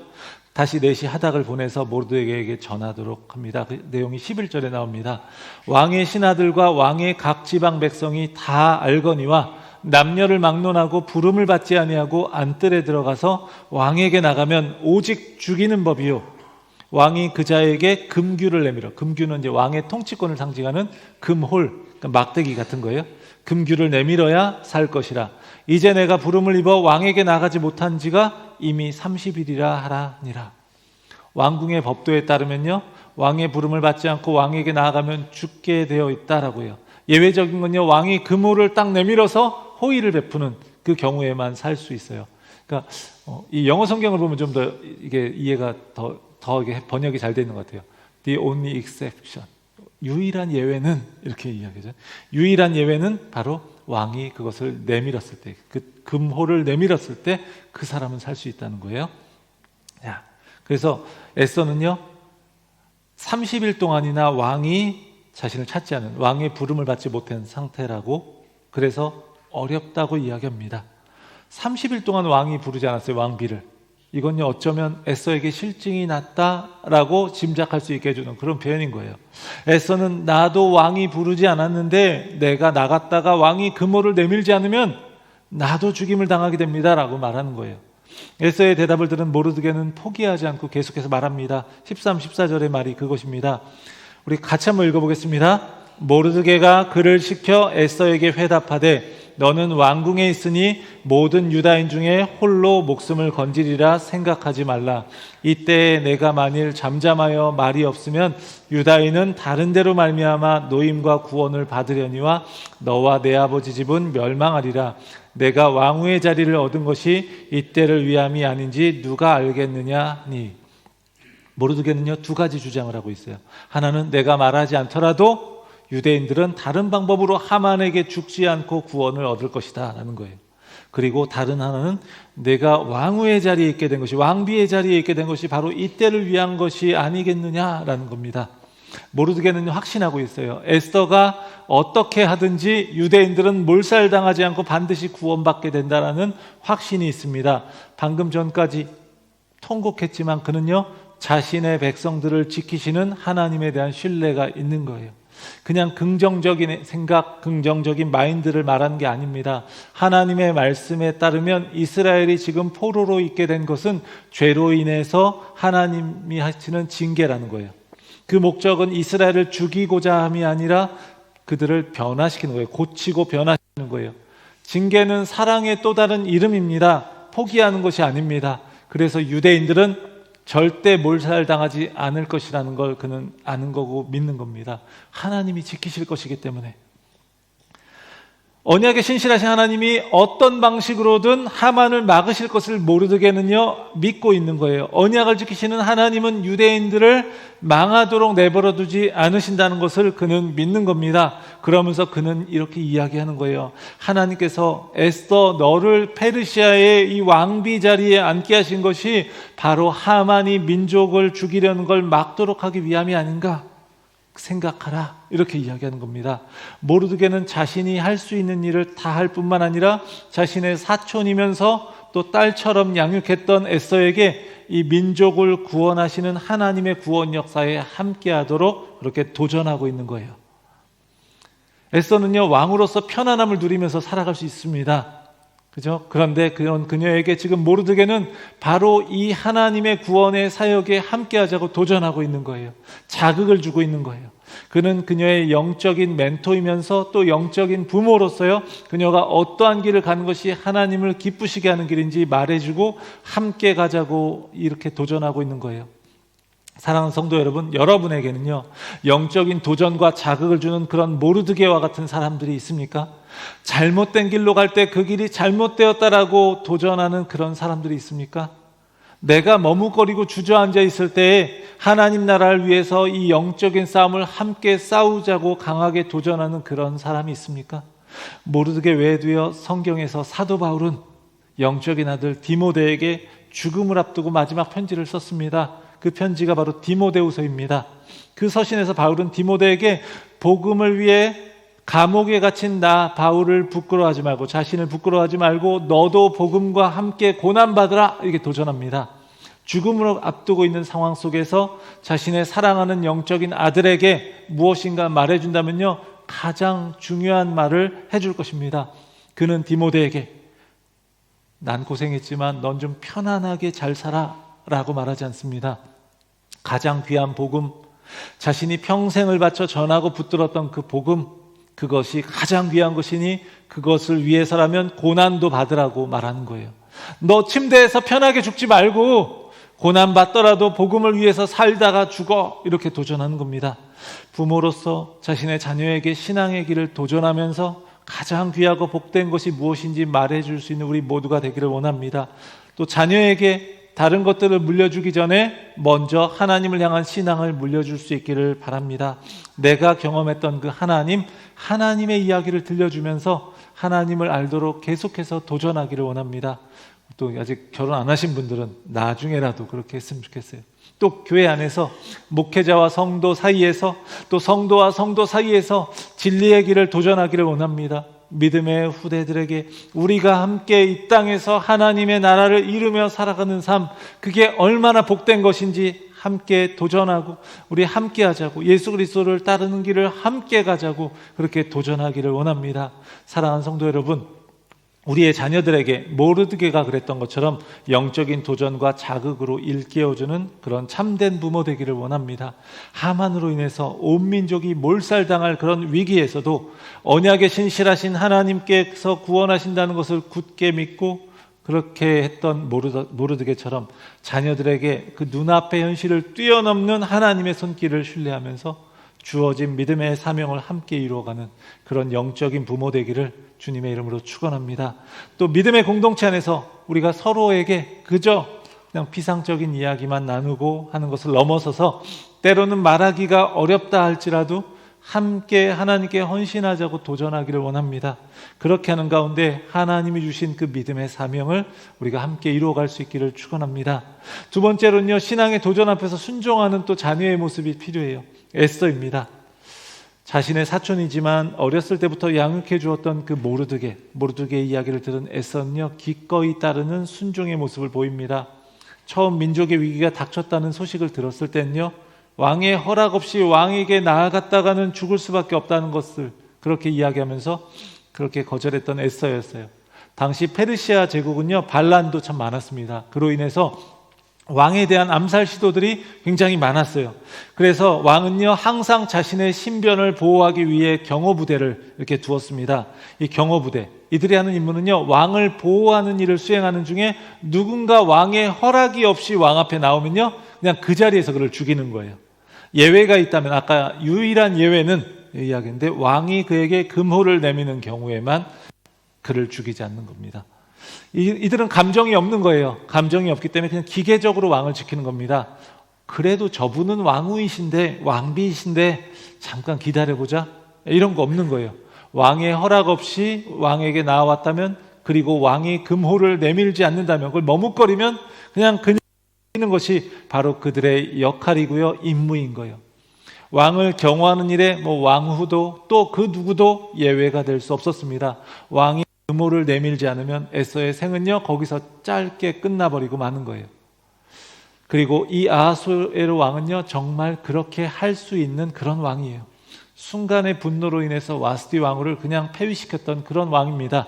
다시 넷이 하닥을 보내서 모르드게에게 전하도록 합니다. 그 내용이 11절에 나옵니다. 왕의 신하들과 왕의 각 지방 백성이 다 알거니와 남녀를 막론하고 부름을 받지 아니하고 안뜰에 들어가서 왕에게 나가면 오직 죽이는 법이요, 왕이 그 자에게 금규를 내밀어, 금규는 이제 왕의 통치권을 상징하는 금홀, 그러니까 막대기 같은 거예요. 금규를 내밀어야 살 것이라. 이제 내가 부름을 입어 왕에게 나가지 못한 지가 이미 30일이라 하라니라. 왕궁의 법도에 따르면요, 왕의 부름을 받지 않고 왕에게 나아가면 죽게 되어 있다라고요. 예외적인 건요, 왕이 금호를 딱 내밀어서 호의를 베푸는 그 경우에만 살 수 있어요. 그러니까 이 영어 성경을 보면 좀 더 이게 이해가 더 이게 번역이 잘 되는 것 같아요. The only exception, 유일한 예외는, 이렇게 이야기하죠. 유일한 예외는 바로 왕이 그것을 내밀었을 때, 그 금호를 내밀었을 때 그 사람은 살 수 있다는 거예요. 자, 그래서 에스더는요 30일 동안이나 왕이 자신을 찾지 않은, 왕의 부름을 받지 못한 상태라고, 그래서 어렵다고 이야기합니다. 30일 동안 왕이 부르지 않았어요, 왕비를. 이건요 어쩌면 에스더에게 실증이 났다라고 짐작할 수 있게 해주는 그런 표현인 거예요. 에스더는 나도 왕이 부르지 않았는데 내가 나갔다가 왕이 금호를 내밀지 않으면 나도 죽임을 당하게 됩니다 라고 말하는 거예요. 에스더의 대답을 들은 모르드게는 포기하지 않고 계속해서 말합니다. 13, 14절의 말이 그것입니다. 우리 같이 한번 읽어보겠습니다. 모르드게가 그를 시켜 에스더에게 회답하되 너는 왕궁에 있으니 모든 유다인 중에 홀로 목숨을 건지리라 생각하지 말라. 이때에 내가 만일 잠잠하여 말이 없으면 유다인은 다른 데로 말미암아 노임과 구원을 받으려니와 너와 내 아버지 집은 멸망하리라. 내가 왕후의 자리를 얻은 것이 이때를 위함이 아닌지 누가 알겠느냐니. 모르드게는요 두 가지 주장을 하고 있어요. 하나는 내가 말하지 않더라도 유대인들은 다른 방법으로 하만에게 죽지 않고 구원을 얻을 것이다 라는 거예요. 그리고 다른 하나는 내가 왕후의 자리에 있게 된 것이, 왕비의 자리에 있게 된 것이 바로 이때를 위한 것이 아니겠느냐라는 겁니다. 모르드게는 확신하고 있어요. 에스더가 어떻게 하든지 유대인들은 몰살당하지 않고 반드시 구원받게 된다라는 확신이 있습니다. 방금 전까지 통곡했지만 그는요 자신의 백성들을 지키시는 하나님에 대한 신뢰가 있는 거예요. 그냥 긍정적인 생각, 긍정적인 마인드를 말하는 게 아닙니다. 하나님의 말씀에 따르면 이스라엘이 지금 포로로 있게 된 것은 죄로 인해서 하나님이 하시는 징계라는 거예요. 그 목적은 이스라엘을 죽이고자 함이 아니라 그들을 변화시키는 거예요. 고치고 변화시키는 거예요. 징계는 사랑의 또 다른 이름입니다. 포기하는 것이 아닙니다. 그래서 유대인들은 절대 몰살당하지 않을 것이라는 걸 그는 아는 거고 믿는 겁니다. 하나님이 지키실 것이기 때문에. 언약에 신실하신 하나님이 어떤 방식으로든 하만을 막으실 것을 모르드게는요 믿고 있는 거예요. 언약을 지키시는 하나님은 유대인들을 망하도록 내버려 두지 않으신다는 것을 그는 믿는 겁니다. 그러면서 그는 이렇게 이야기하는 거예요. 하나님께서 에스더 너를 페르시아의 이 왕비 자리에 앉게 하신 것이 바로 하만이 민족을 죽이려는 걸 막도록 하기 위함이 아닌가 생각하라, 이렇게 이야기하는 겁니다. 모르드게는 자신이 할 수 있는 일을 다 할 뿐만 아니라 자신의 사촌이면서 또 딸처럼 양육했던 에스더에게 이 민족을 구원하시는 하나님의 구원 역사에 함께하도록 그렇게 도전하고 있는 거예요. 에스더는요 왕으로서 편안함을 누리면서 살아갈 수 있습니다. 그죠? 그런데 그런 그녀에게 지금 모르드게는 바로 이 하나님의 구원의 사역에 함께하자고 도전하고 있는 거예요. 자극을 주고 있는 거예요. 그는 그녀의 영적인 멘토이면서 또 영적인 부모로서요 그녀가 어떠한 길을 가는 것이 하나님을 기쁘시게 하는 길인지 말해주고 함께 가자고 이렇게 도전하고 있는 거예요. 사랑하는 성도 여러분, 여러분에게는요 영적인 도전과 자극을 주는 그런 모르드게와 같은 사람들이 있습니까? 잘못된 길로 갈 때 그 길이 잘못되었다라고 도전하는 그런 사람들이 있습니까? 내가 머뭇거리고 주저앉아 있을 때에 하나님 나라를 위해서 이 영적인 싸움을 함께 싸우자고 강하게 도전하는 그런 사람이 있습니까? 모르드게 외에도요 성경에서 사도 바울은 영적인 아들 디모데에게 죽음을 앞두고 마지막 편지를 썼습니다. 그 편지가 바로 디모데후서입니다. 그 서신에서 바울은 디모데에게 복음을 위해 감옥에 갇힌 나 바울을 부끄러워하지 말고, 자신을 부끄러워하지 말고 너도 복음과 함께 고난받으라, 이렇게 도전합니다. 죽음을 앞두고 있는 상황 속에서 자신의 사랑하는 영적인 아들에게 무엇인가 말해준다면요, 가장 중요한 말을 해줄 것입니다. 그는 디모데에게 난 고생했지만 넌 좀 편안하게 잘 살아 라고 말하지 않습니다. 가장 귀한 복음, 자신이 평생을 바쳐 전하고 붙들었던 그 복음, 그것이 가장 귀한 것이니 그것을 위해서라면 고난도 받으라고 말하는 거예요. 너 침대에서 편하게 죽지 말고 고난 받더라도 복음을 위해서 살다가 죽어, 이렇게 도전하는 겁니다. 부모로서 자신의 자녀에게 신앙의 길을 도전하면서 가장 귀하고 복된 것이 무엇인지 말해줄 수 있는 우리 모두가 되기를 원합니다. 또 자녀에게 다른 것들을 물려주기 전에 먼저 하나님을 향한 신앙을 물려줄 수 있기를 바랍니다. 내가 경험했던 그 하나님의 이야기를 들려주면서 하나님을 알도록 계속해서 도전하기를 원합니다. 또 아직 결혼 안 하신 분들은 나중에라도 그렇게 했으면 좋겠어요. 또 교회 안에서 목회자와 성도 사이에서, 또 성도와 성도 사이에서 진리의 길을 도전하기를 원합니다. 믿음의 후대들에게 우리가 함께 이 땅에서 하나님의 나라를 이루며 살아가는 삶, 그게 얼마나 복된 것인지 함께 도전하고 우리 함께 하자고, 예수 그리스도를 따르는 길을 함께 가자고 그렇게 도전하기를 원합니다. 사랑하는 성도 여러분, 우리의 자녀들에게 모르드게가 그랬던 것처럼 영적인 도전과 자극으로 일깨워주는 그런 참된 부모 되기를 원합니다. 하만으로 인해서 온 민족이 몰살당할 그런 위기에서도 언약에 신실하신 하나님께서 구원하신다는 것을 굳게 믿고 그렇게 했던 모르드게처럼 자녀들에게 그 눈앞의 현실을 뛰어넘는 하나님의 손길을 신뢰하면서 주어진 믿음의 사명을 함께 이루어가는 그런 영적인 부모 되기를 주님의 이름으로 축원합니다. 또 믿음의 공동체 안에서 우리가 서로에게 그저 그냥 피상적인 이야기만 나누고 하는 것을 넘어서서 때로는 말하기가 어렵다 할지라도 함께 하나님께 헌신하자고 도전하기를 원합니다. 그렇게 하는 가운데 하나님이 주신 그 믿음의 사명을 우리가 함께 이루어갈 수 있기를 축원합니다. 두 번째로는요, 신앙의 도전 앞에서 순종하는 또 자녀의 모습이 필요해요. 에스더입니다. 자신의 사촌이지만 어렸을 때부터 양육해 주었던 그 모르드게의 이야기를 들은 에스더는요, 기꺼이 따르는 순종의 모습을 보입니다. 처음 민족의 위기가 닥쳤다는 소식을 들었을 때는요, 왕의 허락 없이 왕에게 나아갔다가는 죽을 수밖에 없다는 것을 그렇게 이야기하면서 그렇게 거절했던 에스더였어요. 당시 페르시아 제국은요, 반란도 참 많았습니다. 그로 인해서 왕에 대한 암살 시도들이 굉장히 많았어요. 그래서 왕은요, 항상 자신의 신변을 보호하기 위해 경호부대를 이렇게 두었습니다. 이 경호부대, 이들이 하는 임무는요, 왕을 보호하는 일을 수행하는 중에 누군가 왕의 허락이 없이 왕 앞에 나오면요, 그냥 그 자리에서 그를 죽이는 거예요. 예외가 있다면, 아까 유일한 예외는 이야기인데, 왕이 그에게 금호를 내미는 경우에만 그를 죽이지 않는 겁니다. 이들은 감정이 없는 거예요. 감정이 없기 때문에 그냥 기계적으로 왕을 지키는 겁니다. 그래도 저분은 왕후이신데, 왕비이신데 잠깐 기다려보자, 이런 거 없는 거예요. 왕의 허락 없이 왕에게 나와왔다면, 그리고 왕이 금호를 내밀지 않는다면, 그걸 머뭇거리면 그냥 있는 것이 바로 그들의 역할이고요, 임무인 거예요. 왕을 경호하는 일에 왕후도 또 그 누구도 예외가 될 수 없었습니다. 왕이 금호를 내밀지 않으면 에스더의 생은요, 거기서 짧게 끝나버리고 마는 거예요. 그리고 이 아하수에로 왕은요, 정말 그렇게 할 수 있는 그런 왕이에요. 순간의 분노로 인해서 와스디 왕후를 그냥 폐위시켰던 그런 왕입니다.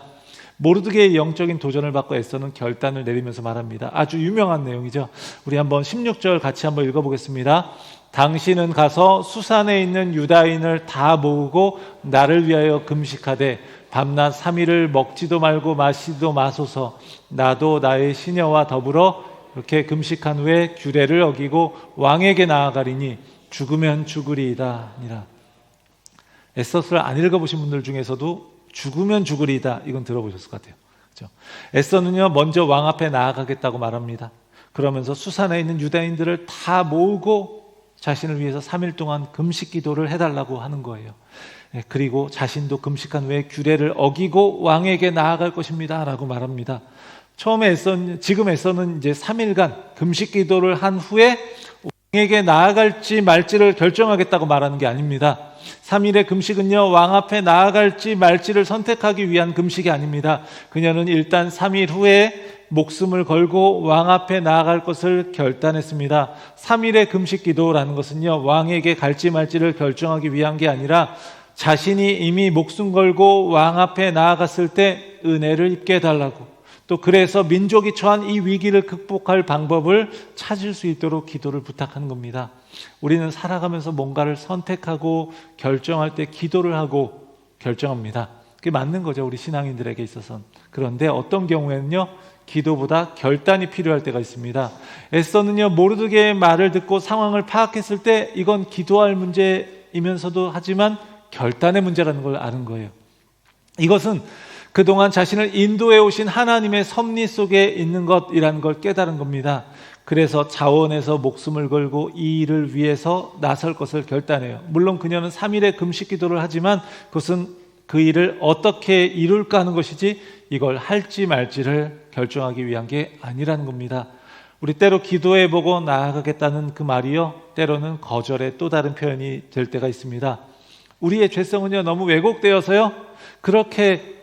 모르드게의 영적인 도전을 받고 에스더는 결단을 내리면서 말합니다. 아주 유명한 내용이죠. 우리 한번 16절 같이 한번 읽어보겠습니다. 당신은 가서 수산에 있는 유다인을 다 모으고 나를 위하여 금식하되 밤낮 3일을 먹지도 말고 마시지도 마소서. 나도 나의 시녀와 더불어 이렇게 금식한 후에 규례를 어기고 왕에게 나아가리니 죽으면 죽으리이다. 에스더서를 안 읽어보신 분들 중에서도 죽으면 죽으리이다, 이건 들어보셨을 것 같아요. 그렇죠? 에스더는요, 먼저 왕 앞에 나아가겠다고 말합니다. 그러면서 수산에 있는 유다인들을 다 모으고 자신을 위해서 3일 동안 금식 기도를 해달라고 하는 거예요. 그리고 자신도 금식한 후에 규례를 어기고 왕에게 나아갈 것입니다 라고 말합니다. 지금 에스더는 이제 3일간 금식 기도를 한 후에 왕에게 나아갈지 말지를 결정하겠다고 말하는 게 아닙니다. 3일의 금식은요, 왕 앞에 나아갈지 말지를 선택하기 위한 금식이 아닙니다. 그녀는 일단 3일 후에 목숨을 걸고 왕 앞에 나아갈 것을 결단했습니다. 3일의 금식 기도라는 것은요, 왕에게 갈지 말지를 결정하기 위한 게 아니라 자신이 이미 목숨 걸고 왕 앞에 나아갔을 때 은혜를 입게 해달라고, 또 그래서 민족이 처한 이 위기를 극복할 방법을 찾을 수 있도록 기도를 부탁하는 겁니다. 우리는 살아가면서 뭔가를 선택하고 결정할 때 기도를 하고 결정합니다. 그게 맞는 거죠, 우리 신앙인들에게 있어서는. 그런데 어떤 경우에는요, 기도보다 결단이 필요할 때가 있습니다. 에스더는요, 모르드게의 말을 듣고 상황을 파악했을 때 이건 기도할 문제이면서도 하지만 결단의 문제라는 걸 아는 거예요. 이것은 그동안 자신을 인도해 오신 하나님의 섭리 속에 있는 것이라는 걸 깨달은 겁니다. 그래서 자원해서 목숨을 걸고 이 일을 위해서 나설 것을 결단해요. 물론 그녀는 3일의 금식 기도를 하지만 그것은 그 일을 어떻게 이룰까 하는 것이지 이걸 할지 말지를 결정하기 위한 게 아니라는 겁니다. 우리 때로 기도해보고 나아가겠다는 그 말이요, 때로는 거절의 또 다른 표현이 될 때가 있습니다. 우리의 죄성은요, 너무 왜곡되어서요, 그렇게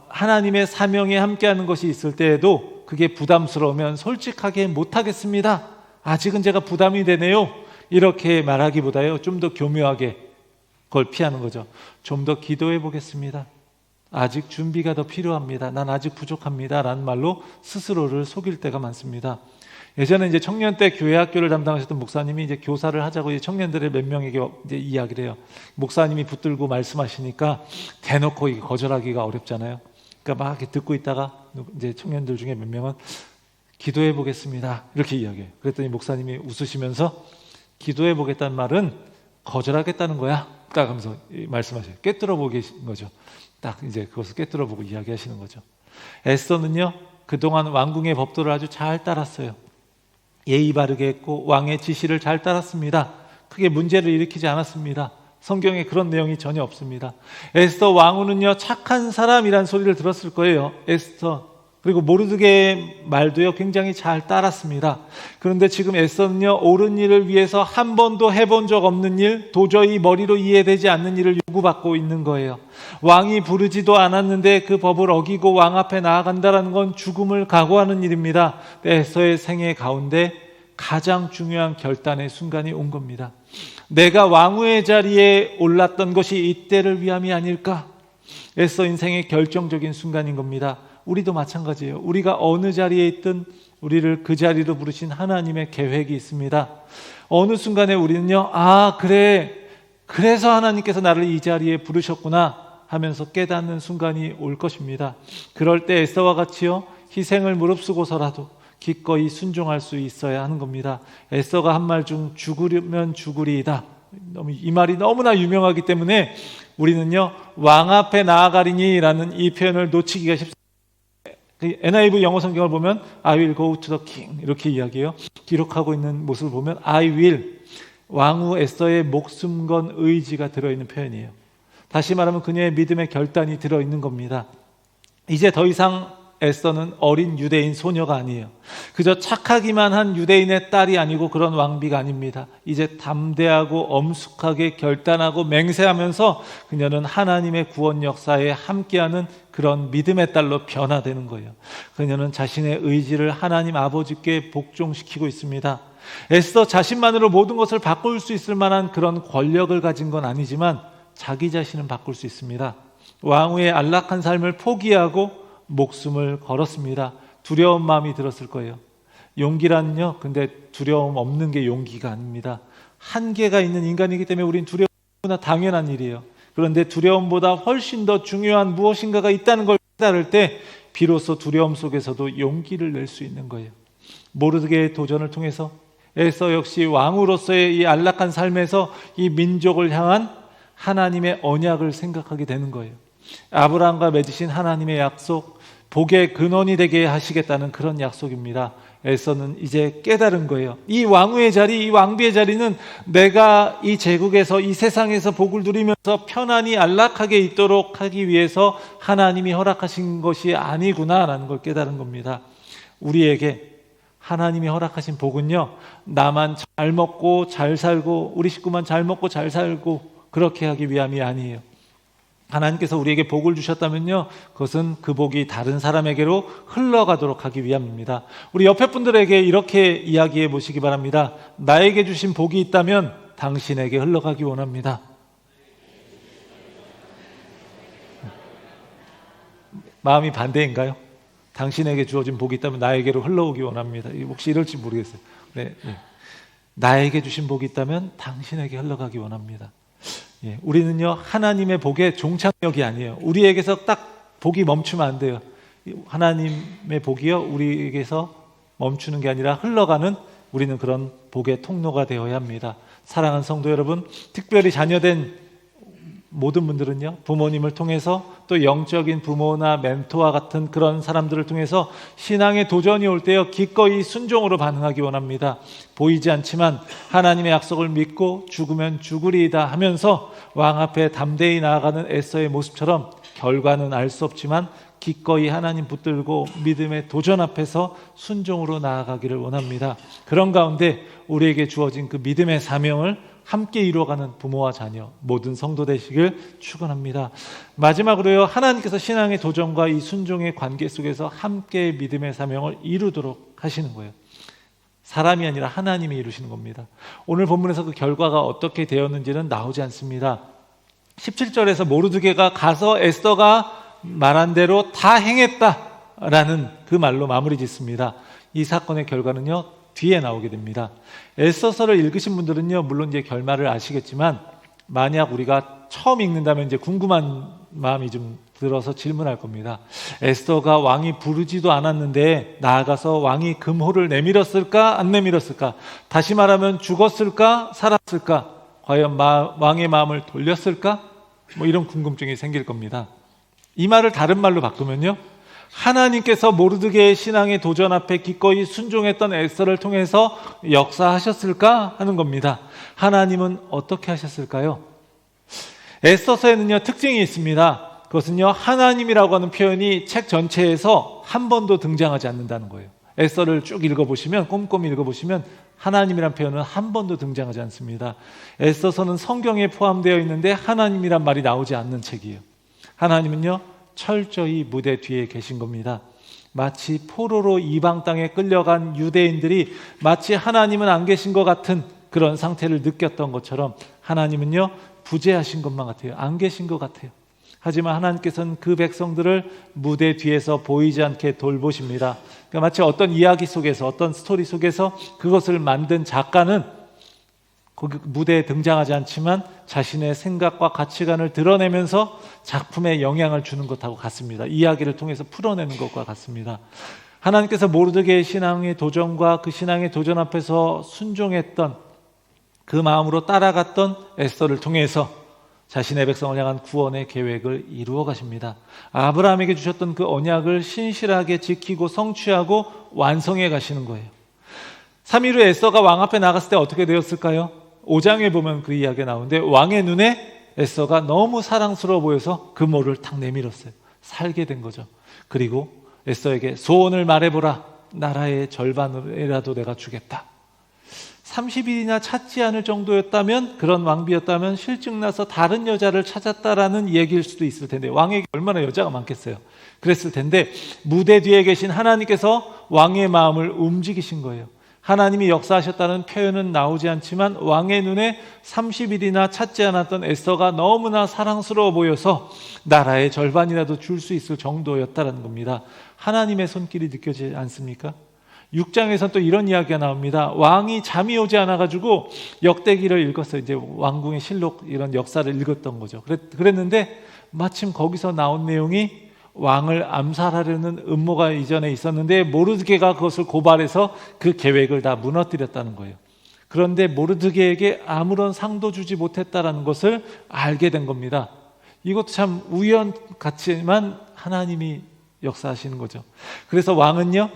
하나님의 사명에 함께하는 것이 있을 때에도 그게 부담스러우면 솔직하게 못하겠습니다, 아직은 제가 부담이 되네요, 이렇게 말하기보다요, 좀 더 교묘하게 그걸 피하는 거죠. 좀 더 기도해 보겠습니다, 아직 준비가 더 필요합니다, 난 아직 부족합니다 라는 말로 스스로를 속일 때가 많습니다. 예전에 이제 청년 때 교회 학교를 담당하셨던 목사님이 이제 교사를 하자고 이제 청년들의 몇 명에게 이제 이야기를 해요. 목사님이 붙들고 말씀하시니까 대놓고 거절하기가 어렵잖아요. 그러니까 막 이렇게 듣고 있다가 이제 청년들 중에 몇 명은 기도해 보겠습니다, 이렇게 이야기해요. 그랬더니 목사님이 웃으시면서 기도해 보겠다는 말은 거절하겠다는 거야, 딱 하면서 말씀하셔요. 꿰뚫어 보고 계신 거죠. 딱 이제 그것을 꿰뚫어 보고 이야기하시는 거죠. 에스더는요, 그동안 왕궁의 법도를 아주 잘 따랐어요. 예의 바르게 했고 왕의 지시를 잘 따랐습니다. 크게 문제를 일으키지 않았습니다. 성경에 그런 내용이 전혀 없습니다. 에스더 왕후는요, 착한 사람이란 소리를 들었을 거예요. 에스더, 그리고 모르드게의 말도요, 굉장히 잘 따랐습니다. 그런데 지금 에스더는요, 옳은 일을 위해서 한 번도 해본 적 없는 일, 도저히 머리로 이해되지 않는 일을 요구받고 있는 거예요. 왕이 부르지도 않았는데 그 법을 어기고 왕 앞에 나아간다는 건 죽음을 각오하는 일입니다. 에스더의 생애 가운데 가장 중요한 결단의 순간이 온 겁니다. 내가 왕후의 자리에 올랐던 것이 이때를 위함이 아닐까? 에스더 인생의 결정적인 순간인 겁니다. 우리도 마찬가지예요. 우리가 어느 자리에 있든 우리를 그 자리로 부르신 하나님의 계획이 있습니다. 어느 순간에 우리는요, 아 그래, 그래서 하나님께서 나를 이 자리에 부르셨구나 하면서 깨닫는 순간이 올 것입니다. 그럴 때 에스더와 같이요, 희생을 무릅쓰고서라도 기꺼이 순종할 수 있어야 하는 겁니다. 에스더가 한 말 중 죽으려면 죽으리이다, 이 말이 너무나 유명하기 때문에 우리는요, 왕 앞에 나아가리니 라는 이 표현을 놓치기가 쉽습니다. NIV 영어 성경을 보면 I will go to the king 이렇게 이야기해요. 기록하고 있는 모습을 보면 I will, 왕후 에스더의 목숨 건 의지가 들어있는 표현이에요. 다시 말하면 그녀의 믿음의 결단이 들어있는 겁니다. 이제 더 이상 에스더는 어린 유대인 소녀가 아니에요. 그저 착하기만 한 유대인의 딸이 아니고 그런 왕비가 아닙니다. 이제 담대하고 엄숙하게 결단하고 맹세하면서 그녀는 하나님의 구원 역사에 함께하는 그런 믿음의 딸로 변화되는 거예요. 그녀는 자신의 의지를 하나님 아버지께 복종시키고 있습니다. 에스더 자신만으로 모든 것을 바꿀 수 있을 만한 그런 권력을 가진 건 아니지만 자기 자신은 바꿀 수 있습니다. 왕후의 안락한 삶을 포기하고 목숨을 걸었습니다. 두려운 마음이 들었을 거예요. 용기란요, 근데 두려움 없는 게 용기가 아닙니다. 한계가 있는 인간이기 때문에 우린 두려움은 당연한 일이에요. 그런데 두려움보다 훨씬 더 중요한 무엇인가가 있다는 걸 깨달을 때 비로소 두려움 속에서도 용기를 낼 수 있는 거예요. 모르드게의 도전을 통해서 에스더 역시 왕으로서의 이 안락한 삶에서 이 민족을 향한 하나님의 언약을 생각하게 되는 거예요. 아브라함과 맺으신 하나님의 약속, 복의 근원이 되게 하시겠다는 그런 약속입니다. 에스더는 이제 깨달은 거예요. 이 왕후의 자리, 이 왕비의 자리는 내가 이 제국에서, 이 세상에서 복을 누리면서 편안히 안락하게 있도록 하기 위해서 하나님이 허락하신 것이 아니구나라는 걸 깨달은 겁니다. 우리에게 하나님이 허락하신 복은요, 나만 잘 먹고 잘 살고 우리 식구만 잘 먹고 잘 살고 그렇게 하기 위함이 아니에요. 하나님께서 우리에게 복을 주셨다면요, 그것은 그 복이 다른 사람에게로 흘러가도록 하기 위함입니다. 우리 옆에 분들에게 이렇게 이야기해 보시기 바랍니다. 나에게 주신 복이 있다면 당신에게 흘러가기 원합니다. 마음이 반대인가요? 당신에게 주어진 복이 있다면 나에게로 흘러오기 원합니다. 혹시 이럴지 모르겠어요. 네, 네. 나에게 주신 복이 있다면 당신에게 흘러가기 원합니다. 예, 우리는요, 하나님의 복의 종착역이 아니에요. 우리에게서 딱 복이 멈추면 안 돼요. 하나님의 복이요, 우리에게서 멈추는 게 아니라 흘러가는, 우리는 그런 복의 통로가 되어야 합니다. 사랑하는 성도 여러분, 특별히 자녀된 모든 분들은요, 부모님을 통해서 또 영적인 부모나 멘토와 같은 그런 사람들을 통해서 신앙의 도전이 올 때요, 기꺼이 순종으로 반응하기 원합니다. 보이지 않지만 하나님의 약속을 믿고 죽으면 죽으리이다 하면서 왕 앞에 담대히 나아가는 에서의 모습처럼 결과는 알 수 없지만 기꺼이 하나님 붙들고 믿음의 도전 앞에서 순종으로 나아가기를 원합니다. 그런 가운데 우리에게 주어진 그 믿음의 사명을 함께 이루어가는 부모와 자녀, 모든 성도 되시길 축원합니다. 마지막으로요, 하나님께서 신앙의 도전과 이 순종의 관계 속에서 함께 믿음의 사명을 이루도록 하시는 거예요. 사람이 아니라 하나님이 이루시는 겁니다. 오늘 본문에서 그 결과가 어떻게 되었는지는 나오지 않습니다. 17절에서 모르드게가 가서 에스더가 말한 대로 다 행했다라는 그 말로 마무리 짓습니다. 이 사건의 결과는요, 뒤에 나오게 됩니다. 에스더서를 읽으신 분들은요, 물론 이제 결말을 아시겠지만, 만약 우리가 처음 읽는다면 이제 궁금한 마음이 좀 들어서 질문할 겁니다. 에스더가 왕이 부르지도 않았는데 나아가서 왕이 금호를 내밀었을까 안 내밀었을까? 다시 말하면 죽었을까 살았을까? 과연 왕의 마음을 돌렸을까? 뭐 이런 궁금증이 생길 겁니다. 이 말을 다른 말로 바꾸면요, 하나님께서 모르드게의 신앙의 도전 앞에 기꺼이 순종했던 에스더를 통해서 역사하셨을까 하는 겁니다. 하나님은 어떻게 하셨을까요? 에스더서에는요, 특징이 있습니다. 그것은요, 하나님이라고 하는 표현이 책 전체에서 한 번도 등장하지 않는다는 거예요. 에스더를 쭉 읽어보시면, 꼼꼼히 읽어보시면 하나님이란 표현은 한 번도 등장하지 않습니다. 에스더서는 성경에 포함되어 있는데 하나님이란 말이 나오지 않는 책이에요. 하나님은요, 철저히 무대 뒤에 계신 겁니다. 마치 포로로 이방 땅에 끌려간 유대인들이 마치 하나님은 안 계신 것 같은 그런 상태를 느꼈던 것처럼 하나님은요, 부재하신 것만 같아요. 안 계신 것 같아요. 하지만 하나님께서는 그 백성들을 무대 뒤에서 보이지 않게 돌보십니다. 그러니까 마치 어떤 이야기 속에서, 어떤 스토리 속에서 그것을 만든 작가는 거기 무대에 등장하지 않지만 자신의 생각과 가치관을 드러내면서 작품에 영향을 주는 것하고 같습니다. 이야기를 통해서 풀어내는 것과 같습니다. 하나님께서 모르드게의 신앙의 도전과 그 신앙의 도전 앞에서 순종했던, 그 마음으로 따라갔던 에스더를 통해서 자신의 백성을 향한 구원의 계획을 이루어 가십니다. 아브라함에게 주셨던 그 언약을 신실하게 지키고 성취하고 완성해 가시는 거예요. 3일 후에 에스더가 왕 앞에 나갔을 때 어떻게 되었을까요? 5장에 보면 그 이야기가 나오는데, 왕의 눈에 에스더가 너무 사랑스러워 보여서 금호를 탁 내밀었어요. 살게 된 거죠. 그리고 에스더에게 소원을 말해보라. 나라의 절반이라도 내가 주겠다. 30일이나 찾지 않을 정도였다면, 그런 왕비였다면 실증나서 다른 여자를 찾았다라는 얘기일 수도 있을 텐데, 왕에게 얼마나 여자가 많겠어요. 그랬을 텐데 무대 뒤에 계신 하나님께서 왕의 마음을 움직이신 거예요. 하나님이 역사하셨다는 표현은 나오지 않지만 왕의 눈에 30일이나 찾지 않았던 에스더가 너무나 사랑스러워 보여서 나라의 절반이라도 줄 수 있을 정도였다는 겁니다. 하나님의 손길이 느껴지지 않습니까? 6장에서는 또 이런 이야기가 나옵니다. 왕이 잠이 오지 않아가지고 역대기를 읽었어요. 이제 왕궁의 실록, 이런 역사를 읽었던 거죠. 그랬는데 마침 거기서 나온 내용이 왕을 암살하려는 음모가 이전에 있었는데 모르드게가 그것을 고발해서 그 계획을 다 무너뜨렸다는 거예요. 그런데 모르드게에게 아무런 상도 주지 못했다는 것을 알게 된 겁니다. 이것도 참 우연 같지만 하나님이 역사하시는 거죠. 그래서 왕은요,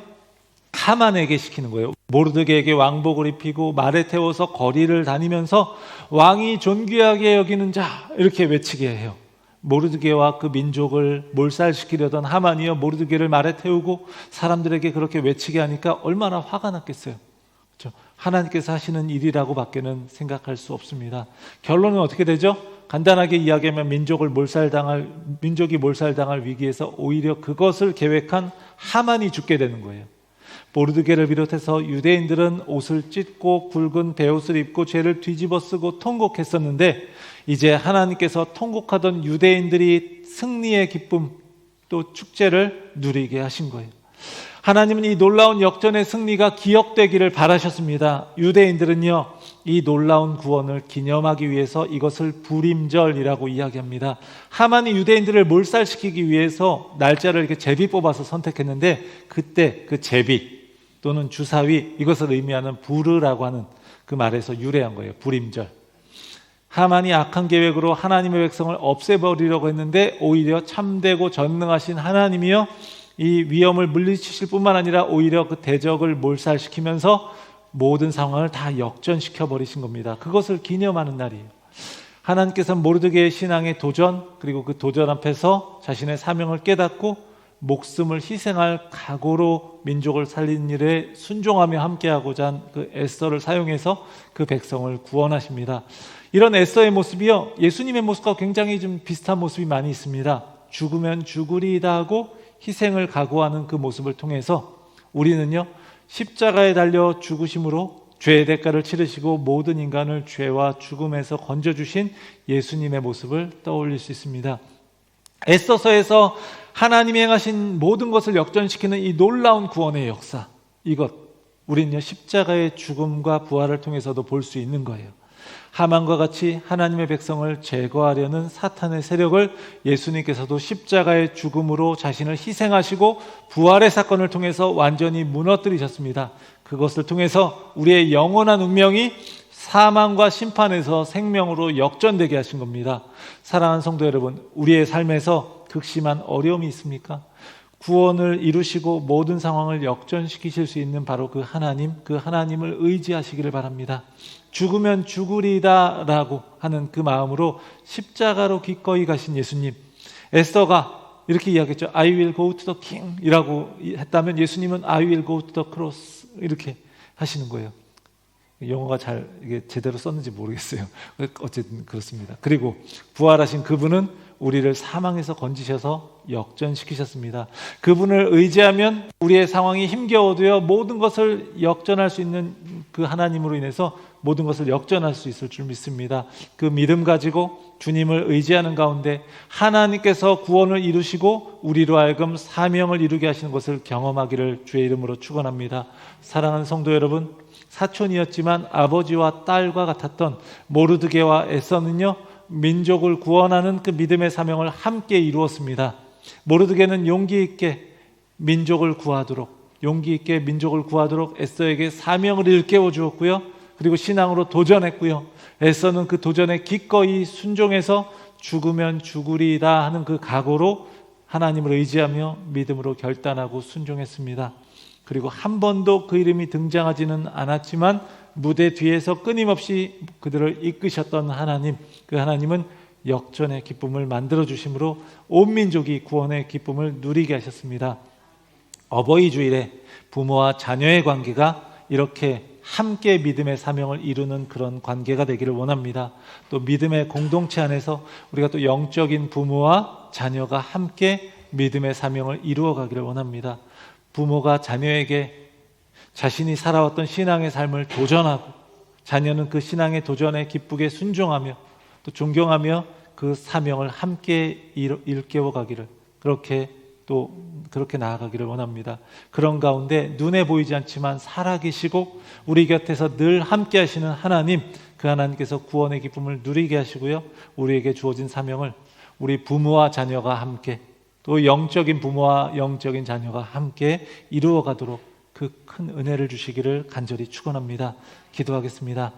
하만에게 시키는 거예요. 모르드게에게 왕복을 입히고 말에 태워서 거리를 다니면서 왕이 존귀하게 여기는 자, 이렇게 외치게 해요. 모르드게와 그 민족을 몰살시키려던 하만이요 모르드게를 말에 태우고 사람들에게 그렇게 외치게 하니까 얼마나 화가 났겠어요. 그렇죠? 하나님께서 하시는 일이라고 밖에는 생각할 수 없습니다. 결론은 어떻게 되죠? 간단하게 이야기하면 민족이 몰살당할 위기에서 오히려 그것을 계획한 하만이 죽게 되는 거예요. 모르드게를 비롯해서 유대인들은 옷을 찢고 굵은 베옷을 입고 죄를 뒤집어 쓰고 통곡했었는데 이제 하나님께서 통곡하던 유대인들이 승리의 기쁨 또 축제를 누리게 하신 거예요. 하나님은 이 놀라운 역전의 승리가 기억되기를 바라셨습니다. 유대인들은요, 이 놀라운 구원을 기념하기 위해서 이것을 불임절이라고 이야기합니다. 하만이 유대인들을 몰살시키기 위해서 날짜를 이렇게 제비 뽑아서 선택했는데 그때 그 제비 또는 주사위 이것을 의미하는 부르라고 하는 그 말에서 유래한 거예요. 불임절. 하만이 악한 계획으로 하나님의 백성을 없애버리려고 했는데 오히려 참되고 전능하신 하나님이요 이 위험을 물리치실 뿐만 아니라 오히려 그 대적을 몰살시키면서 모든 상황을 다 역전시켜 버리신 겁니다. 그것을 기념하는 날이에요. 하나님께서는 모르드게의 신앙의 도전 그리고 그 도전 앞에서 자신의 사명을 깨닫고 목숨을 희생할 각오로 민족을 살리는 일에 순종하며 함께하고자 한 그 에스더를 사용해서 그 백성을 구원하십니다. 이런 에스더의 모습이요 예수님의 모습과 굉장히 좀 비슷한 모습이 많이 있습니다. 죽으면 죽으리이다 하고 희생을 각오하는 그 모습을 통해서 우리는요 십자가에 달려 죽으심으로 죄의 대가를 치르시고 모든 인간을 죄와 죽음에서 건져주신 예수님의 모습을 떠올릴 수 있습니다. 에스더서에서 하나님이 행하신 모든 것을 역전시키는 이 놀라운 구원의 역사, 이것 우리는요 십자가의 죽음과 부활을 통해서도 볼 수 있는 거예요. 하만과 같이 하나님의 백성을 제거하려는 사탄의 세력을 예수님께서도 십자가의 죽음으로 자신을 희생하시고 부활의 사건을 통해서 완전히 무너뜨리셨습니다. 그것을 통해서 우리의 영원한 운명이 사망과 심판에서 생명으로 역전되게 하신 겁니다. 사랑하는 성도 여러분, 우리의 삶에서 극심한 어려움이 있습니까? 구원을 이루시고 모든 상황을 역전시키실 수 있는 바로 그 하나님을 의지하시기를 바랍니다. 죽으면 죽으리다 라고 하는 그 마음으로 십자가로 기꺼이 가신 예수님. 에스더가 이렇게 이야기했죠. I will go to the king 이라고 했다면 예수님은 I will go to the cross 이렇게 하시는 거예요. 영어가 잘 이게 제대로 썼는지 모르겠어요. 어쨌든 그렇습니다. 그리고 부활하신 그분은 우리를 사망에서 건지셔서 역전시키셨습니다. 그분을 의지하면 우리의 상황이 힘겨워도요 모든 것을 역전할 수 있는 그 하나님으로 인해서 모든 것을 역전할 수 있을 줄 믿습니다. 그 믿음 가지고 주님을 의지하는 가운데 하나님께서 구원을 이루시고 우리로 하여금 사명을 이루게 하시는 것을 경험하기를 주의 이름으로 축원합니다. 사랑하는 성도 여러분, 사촌이었지만 아버지와 딸과 같았던 모르드게와 에스더는요 민족을 구원하는 그 믿음의 사명을 함께 이루었습니다. 모르드게는 용기 있게 민족을 구하도록 에스더에게 사명을 일깨워 주었고요. 그리고 신앙으로 도전했고요. 에스더는 그 도전에 기꺼이 순종해서 죽으면 죽으리이다 하는 그 각오로 하나님을 의지하며 믿음으로 결단하고 순종했습니다. 그리고 한 번도 그 이름이 등장하지는 않았지만 무대 뒤에서 끊임없이 그들을 이끄셨던 하나님, 그 하나님은 역전의 기쁨을 만들어 주심으로 온 민족이 구원의 기쁨을 누리게 하셨습니다. 어버이 주일에 부모와 자녀의 관계가 이렇게 함께 믿음의 사명을 이루는 그런 관계가 되기를 원합니다. 또 믿음의 공동체 안에서 우리가 또 영적인 부모와 자녀가 함께 믿음의 사명을 이루어 가기를 원합니다. 부모가 자녀에게 자신이 살아왔던 신앙의 삶을 도전하고 자녀는 그 신앙의 도전에 기쁘게 순종하며 또 존경하며 그 사명을 함께 일깨워 가기를 그렇게 나아가기를 원합니다. 그런 가운데 눈에 보이지 않지만 살아계시고 우리 곁에서 늘 함께 하시는 하나님, 그 하나님께서 구원의 기쁨을 누리게 하시고요. 우리에게 주어진 사명을 우리 부모와 자녀가 함께 또 영적인 부모와 영적인 자녀가 함께 이루어 가도록 그 큰 은혜를 주시기를 간절히 축원합니다. 기도하겠습니다.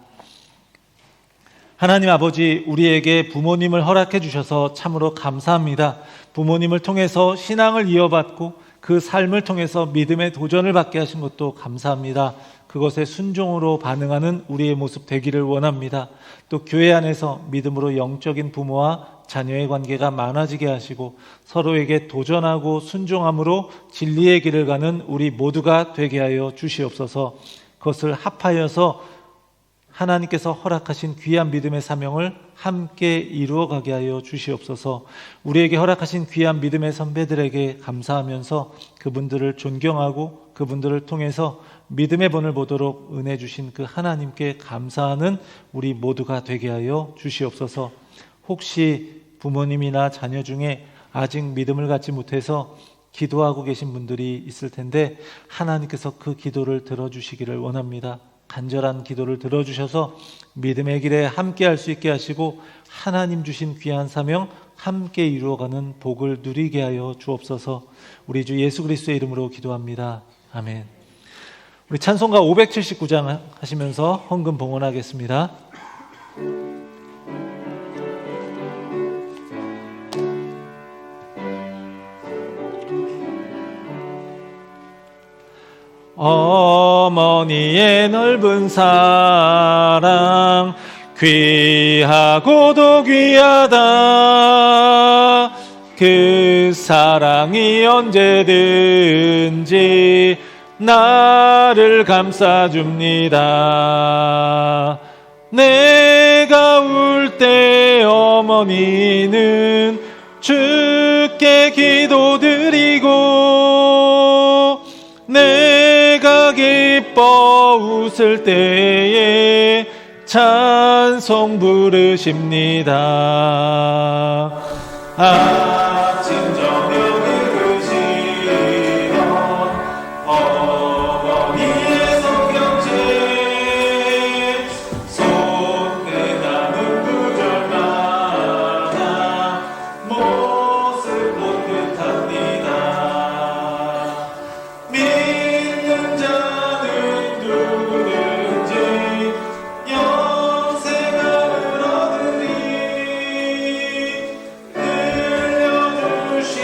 하나님 아버지, 우리에게 부모님을 허락해 주셔서 참으로 감사합니다. 부모님을 통해서 신앙을 이어받고 그 삶을 통해서 믿음의 도전을 받게 하신 것도 감사합니다. 그것에 순종으로 반응하는 우리의 모습 되기를 원합니다. 또 교회 안에서 믿음으로 영적인 부모와 자녀의 관계가 많아지게 하시고 서로에게 도전하고 순종함으로 진리의 길을 가는 우리 모두가 되게 하여 주시옵소서. 그것을 합하여서 하나님께서 허락하신 귀한 믿음의 사명을 함께 이루어가게 하여 주시옵소서. 우리에게 허락하신 귀한 믿음의 선배들에게 감사하면서 그분들을 존경하고 그분들을 통해서 믿음의 본을 보도록 은혜 주신 그 하나님께 감사하는 우리 모두가 되게 하여 주시옵소서. 혹시 부모님이나 자녀 중에 아직 믿음을 갖지 못해서 기도하고 계신 분들이 있을 텐데 하나님께서 그 기도를 들어주시기를 원합니다. 간절한 기도를 들어주셔서 믿음의 길에 함께 할 수 있게 하시고 하나님 주신 귀한 사명 함께 이루어가는 복을 누리게 하여 주옵소서. 우리 주 예수 그리스도의 이름으로 기도합니다. 아멘. 우리 찬송가 579장 하시면서 헌금 봉헌하겠습니다. 어머니의 넓은 사랑 귀하고도 귀하다. 그 사랑이 언제든지 나를 감싸줍니다. 내가 울 때 어머니는 주께 기도드리고 내가 기뻐 웃을 때에 찬송 부르십니다. 아침 저녁을 그시던 어머니의 성경책 손끝나는 구절마다 모습 본듯합니다. 믿는 자는 누구든지 영생을 얻으리. 들려주신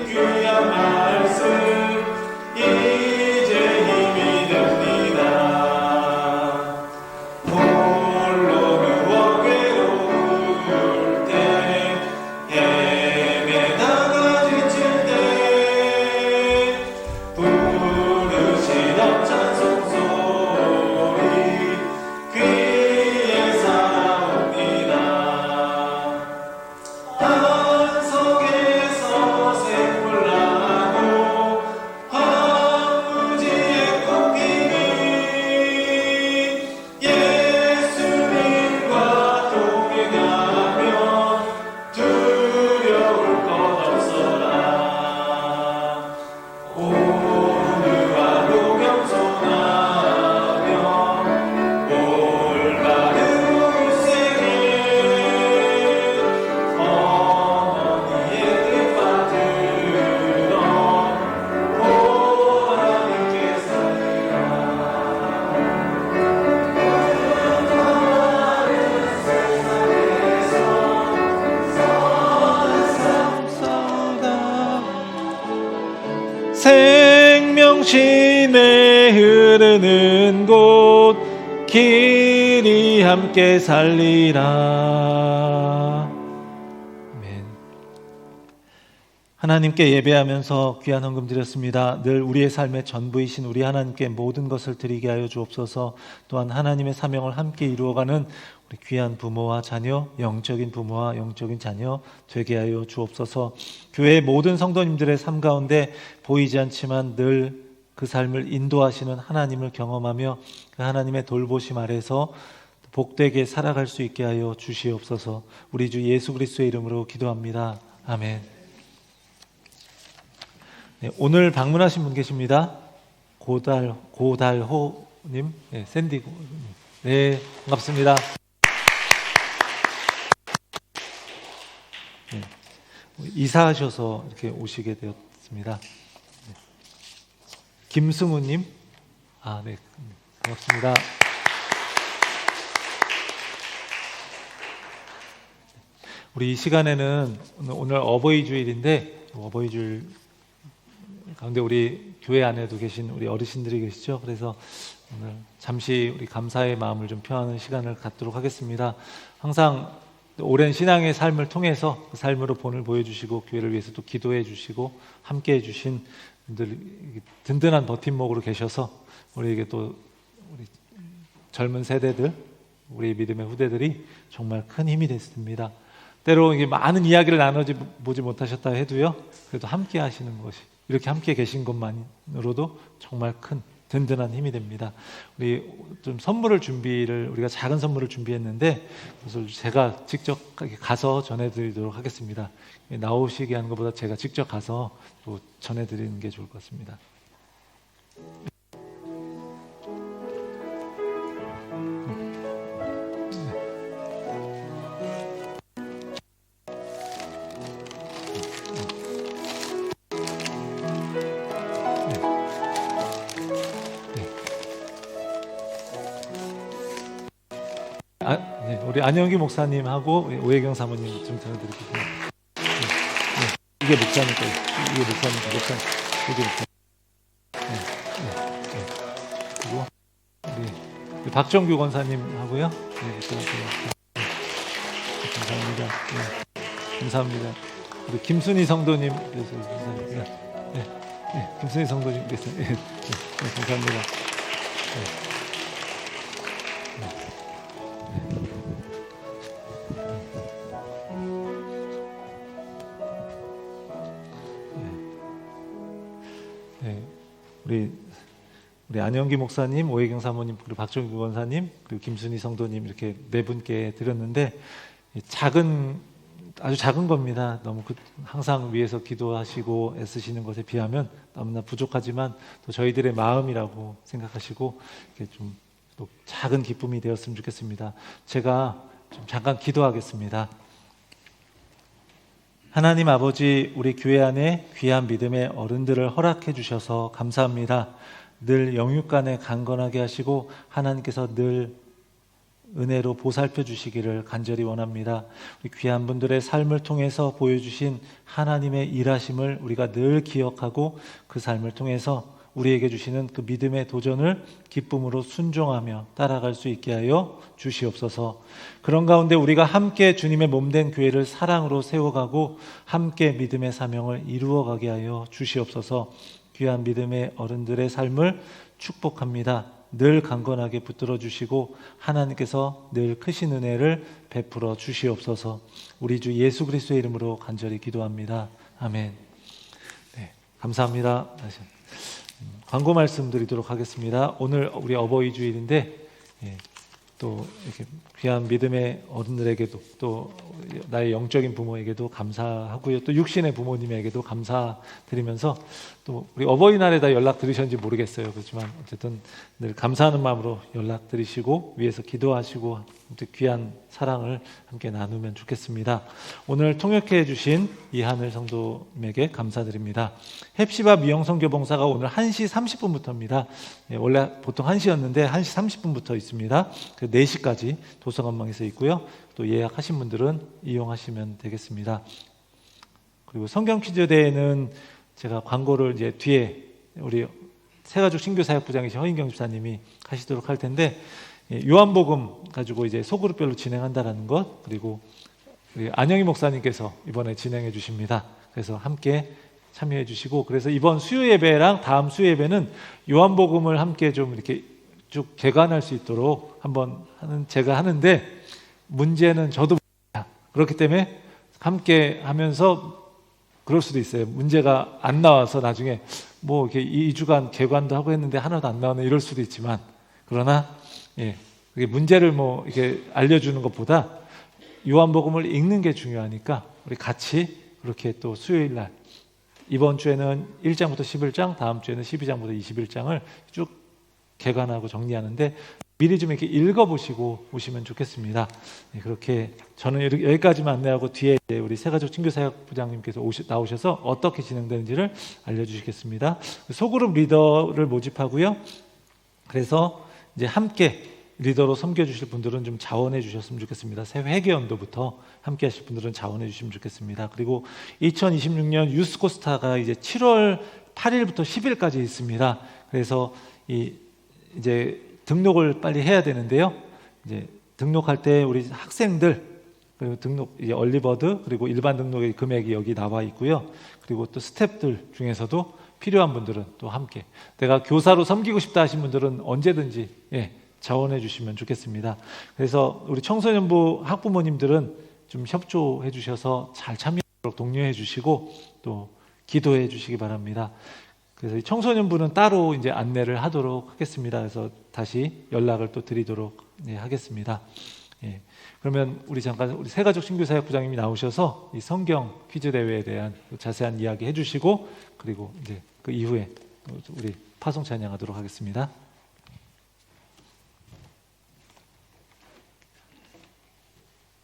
귀한 말씀 이제 힘이 됩니다. 홀로 누워 괴로울 때 헤매다가 지칠 때 부르시던 찬송 소리 귀에 사옵니다. 한석에서 샘물 나고 황무지에 꽃피니 예수님과 동행하면 두려울 것 없어라. 오늘 하루 겸손하며 올바른 우생에 어머니의 뜻 받들어 보람있게 살리라. 생명신에 흐르는 곳 길이 함께 살리라. 아멘. 하나님께 예배하면서 귀한 헌금 드렸습니다. 늘 우리의 삶의 전부이신 우리 하나님께 모든 것을 드리게 하여 주옵소서. 또한 하나님의 사명을 함께 이루어가는 우리 귀한 부모와 자녀, 영적인 부모와 영적인 자녀 되게 하여 주옵소서. 교회의 모든 성도님들의 삶 가운데 보이지 않지만 늘 그 삶을 인도하시는 하나님을 경험하며 그 하나님의 돌보심 아래서 복되게 살아갈 수 있게 하여 주시옵소서. 우리 주 예수 그리스도의 이름으로 기도합니다. 아멘. 네, 오늘 방문하신 분 계십니다. 고달호님, 네, 샌디, 네, 반갑습니다. 네, 이사하셔서 이렇게 오시게 되었습니다. 네. 김승우님, 네, 반갑습니다. 우리 이 시간에는 오늘 어버이 주일인데 어버이 주일과 가운데 우리 교회 안에도 계신 우리 어르신들이 계시죠. 그래서 오늘 잠시 우리 감사의 마음을 좀 표하는 시간을 갖도록 하겠습니다. 항상 오랜 신앙의 삶을 통해서 그 삶으로 본을 보여주시고 교회를 위해서 또 기도해 주시고 함께해 주신 분들, 든든한 버팀목으로 계셔서 우리에게 또 우리 젊은 세대들, 우리 믿음의 후대들이 정말 큰 힘이 됐습니다. 때로 이게 많은 이야기를 나눠보지 못하셨다 해도요, 그래도 함께 하시는 것이, 이렇게 함께 계신 것만으로도 정말 큰 든든한 힘이 됩니다. 우리 좀 우리가 작은 선물을 준비했는데, 그래서 제가 직접 가서 전해드리도록 하겠습니다. 나오시게 하는 것보다 제가 직접 가서 또 전해드리는 게 좋을 것 같습니다. 우리 안영기 목사님하고 오혜경 사모님 좀 전해드리겠습니다. 이게 목사님 거예요. 이게 목사님 이게 목사님. 그리고 우리 박정규 권사님하고요. 감사합니다. 감사합니다. 우리 김순희 성도님, 감사합니다. 김순희 성도님께서 감사합니다. 우리 안영기 목사님, 오혜경 사모님, 그리고 박정규 권사님, 그리고 김순희 성도님 이렇게 네 분께 드렸는데 아주 작은 겁니다. 너무 항상 위해서 기도하시고 애쓰시는 것에 비하면 너무나 부족하지만 또 저희들의 마음이라고 생각하시고 이렇게 좀 또 작은 기쁨이 되었으면 좋겠습니다. 제가 좀 잠깐 기도하겠습니다. 하나님 아버지, 우리 교회 안에 귀한 믿음의 어른들을 허락해 주셔서 감사합니다. 늘 영육간에 강건하게 하시고 하나님께서 늘 은혜로 보살펴 주시기를 간절히 원합니다. 우리 귀한 분들의 삶을 통해서 보여주신 하나님의 일하심을 우리가 늘 기억하고 그 삶을 통해서 우리에게 주시는 그 믿음의 도전을 기쁨으로 순종하며 따라갈 수 있게 하여 주시옵소서. 그런 가운데 우리가 함께 주님의 몸된 교회를 사랑으로 세워가고 함께 믿음의 사명을 이루어가게 하여 주시옵소서. 귀한 믿음의 어른들의 삶을 축복합니다. 늘 강건하게 붙들어 주시고 하나님께서 늘 크신 은혜를 베풀어 주시옵소서. 우리 주 예수 그리스도의 이름으로 간절히 기도합니다. 아멘. 네, 감사합니다. 광고 말씀드리도록 하겠습니다. 오늘 우리 어버이 주일인데 또 이렇게 귀한 믿음의 어른들에게도 또 나의 영적인 부모에게도 감사하고요. 또 육신의 부모님에게도 감사드리면서 또 우리 어버이날에다 연락 드리셨는지 모르겠어요. 그렇지만 어쨌든 늘 감사하는 마음으로 연락 드리시고 위해서 기도하시고 귀한 사랑을 함께 나누면 좋겠습니다. 오늘 통역해 주신 이하늘 성도님에게 감사드립니다. 헵시바 미영선교봉사가 오늘 1시 30분부터입니다. 원래 보통 1시였는데 1시 30분부터 있습니다. 4시까지 도서관망에서 있고요. 또 예약하신 분들은 이용하시면 되겠습니다. 그리고 성경 퀴즈 대회는 제가 광고를 이제 뒤에 우리 새가족 신교사역부장이신 허인경 집사님이 하시도록 할 텐데, 요한복음 가지고 이제 소그룹별로 진행한다라는 것, 그리고 우리 안영희 목사님께서 이번에 진행해 주십니다. 그래서 함께 참여해 주시고, 그래서 이번 수요 예배랑 다음 수요 예배는 요한복음을 함께 좀 이렇게 쭉 개관할 수 있도록 제가 하는데, 문제는 저도 그렇기 때문에 함께 하면서 그럴 수도 있어요. 문제가 안 나와서 나중에 뭐 이렇게 2주간 개관도 하고 했는데 하나도 안 나오네 이럴 수도 있지만, 그러나 그게 문제를 뭐 이렇게 알려주는 것보다 요한복음을 읽는 게 중요하니까 우리 같이 그렇게 또 수요일 날 이번 주에는 1장부터 11장, 다음 주에는 12장부터 21장을 쭉 개관하고 정리하는데 미리 좀 이렇게 읽어보시고 오시면 좋겠습니다. 그렇게 저는 여기까지만 안내하고 뒤에 우리 새가족 친교사역부장님께서 나오셔서 어떻게 진행되는지를 알려주시겠습니다. 소그룹 리더를 모집하고요. 그래서 이제 함께 리더로 섬겨주실 분들은 좀 자원해 주셨으면 좋겠습니다. 새 회계연도부터 함께 하실 분들은 자원해 주시면 좋겠습니다. 그리고 2026년 유스코스타가 이제 7월 8일부터 10일까지 있습니다. 그래서 이제 등록을 빨리 해야 되는데요. 이제 등록할 때 우리 학생들 그리고 등록 얼리버드 그리고 일반 등록의 금액이 여기 나와 있고요. 그리고 또 스태프들 중에서도 필요한 분들은 또 함께 내가 교사로 섬기고 싶다 하신 분들은 언제든지 자원해 주시면 좋겠습니다. 그래서 우리 청소년부 학부모님들은 좀 협조해 주셔서 잘 참여하도록 독려해 주시고 또 기도해 주시기 바랍니다. 그래서 청소년부는 따로 이제 안내를 하도록 하겠습니다. 그래서 다시 연락을 또 드리도록 하겠습니다. 그러면 우리 잠깐 우리 새가족 신규사역부장님이 나오셔서 이 성경 퀴즈 대회에 대한 자세한 이야기 해주시고 그리고 이제 그 이후에 우리 파송 찬양하도록 하겠습니다.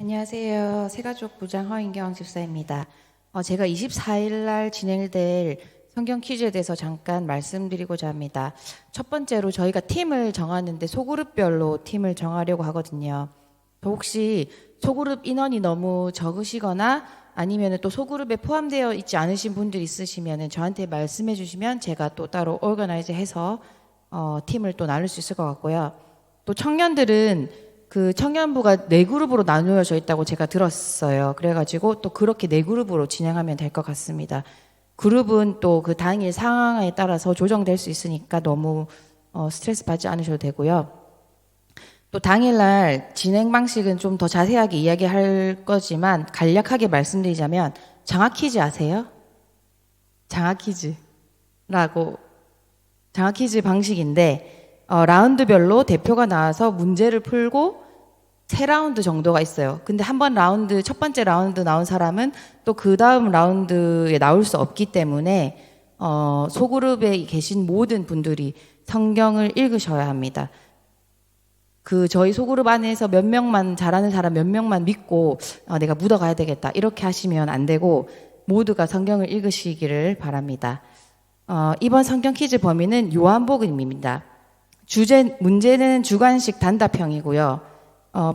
안녕하세요. 새가족 부장 허인경 집사입니다. 제가 24일 날 진행될 성경 퀴즈에 대해서 잠깐 말씀드리고자 합니다. 첫 번째로 저희가 팀을 정하는데 소그룹별로 팀을 정하려고 하거든요. 혹시 소그룹 인원이 너무 적으시거나 아니면 또 소그룹에 포함되어 있지 않으신 분들 있으시면 저한테 말씀해 주시면 제가 또 따로 오거나이즈 해서 팀을 또 나눌 수 있을 것 같고요. 또 청년들은 그 청년부가 4그룹으로 나누어져 있다고 제가 들었어요. 그래가지고 또 그렇게 4그룹으로 진행하면 될 것 같습니다. 그룹은 또 그 당일 상황에 따라서 조정될 수 있으니까 너무 스트레스 받지 않으셔도 되고요. 또 당일날 진행 방식은 좀 더 자세하게 이야기할 거지만 간략하게 말씀드리자면 장학 퀴즈 아세요? 장학 퀴즈 방식인데 라운드별로 대표가 나와서 문제를 풀고 3라운드 정도가 있어요. 근데 첫 번째 라운드 나온 사람은 또 그 다음 라운드에 나올 수 없기 때문에 소그룹에 계신 모든 분들이 성경을 읽으셔야 합니다. 저희 소그룹 안에서 몇 명만 잘하는 사람 몇 명만 믿고 내가 묻어가야 되겠다 이렇게 하시면 안 되고 모두가 성경을 읽으시기를 바랍니다. 이번 성경 퀴즈 범위는 요한복음입니다. 문제는 주관식 단답형이고요.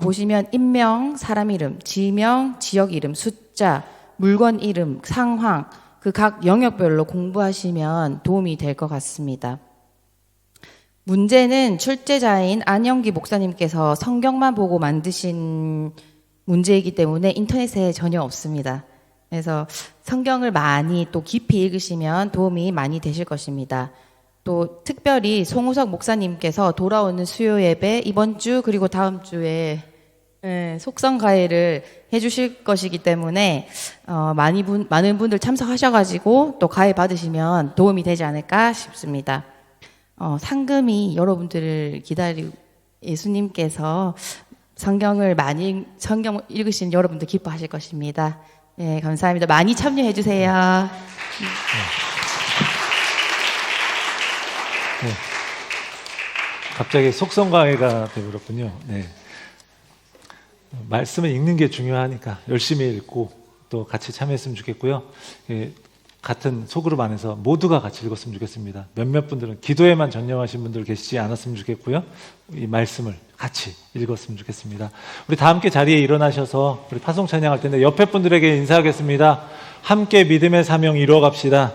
보시면 인명, 사람 이름, 지명, 지역 이름, 숫자, 물건 이름, 상황 그 각 영역별로 공부하시면 도움이 될 것 같습니다. 문제는 출제자인 안영기 목사님께서 성경만 보고 만드신 문제이기 때문에 인터넷에 전혀 없습니다. 그래서 성경을 많이 또 깊이 읽으시면 도움이 많이 되실 것입니다. 또 특별히 송우석 목사님께서 돌아오는 수요 예배 이번 주 그리고 다음 주에 속성 가해를 해주실 것이기 때문에 많은 분들 참석하셔가지고 또 가해 받으시면 도움이 되지 않을까 싶습니다. 상금이 여러분들을 기다리고 예수님께서 성경 읽으신 여러분들 기뻐하실 것입니다. 네, 감사합니다. 많이 참여해 주세요. 네. 갑자기 속성 강의가 되어버렸군요. 네. 말씀을 읽는 게 중요하니까 열심히 읽고 또 같이 참여했으면 좋겠고요. 같은 소그룹 안에서 모두가 같이 읽었으면 좋겠습니다. 몇몇 분들은 기도에만 전념하신 분들 계시지 않았으면 좋겠고요. 이 말씀을 같이 읽었으면 좋겠습니다. 우리 다 함께 자리에 일어나셔서 우리 파송 찬양할 텐데 옆에 분들에게 인사하겠습니다. 함께 믿음의 사명 이루어 갑시다.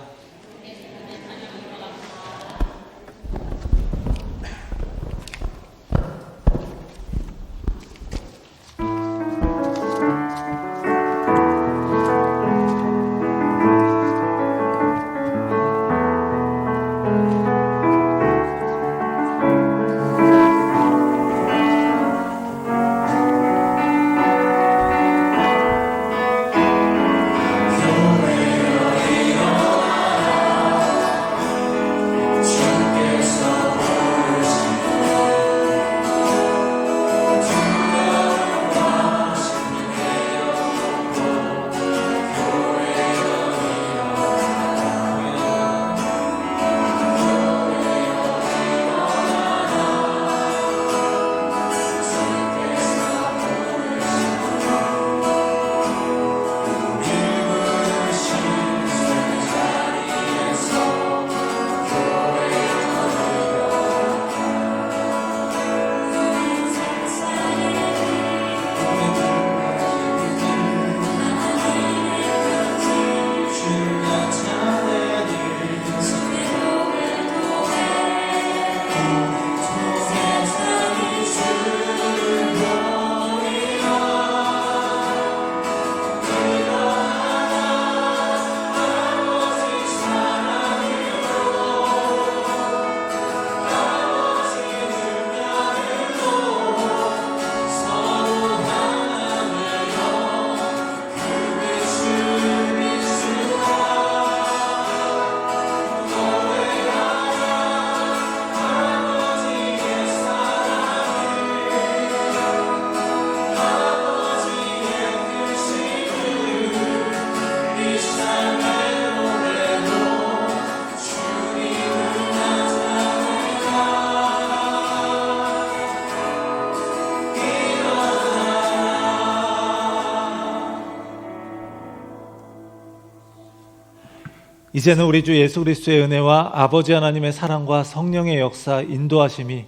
이제는 우리 주 예수 그리스도의 은혜와 아버지 하나님의 사랑과 성령의 역사, 인도하심이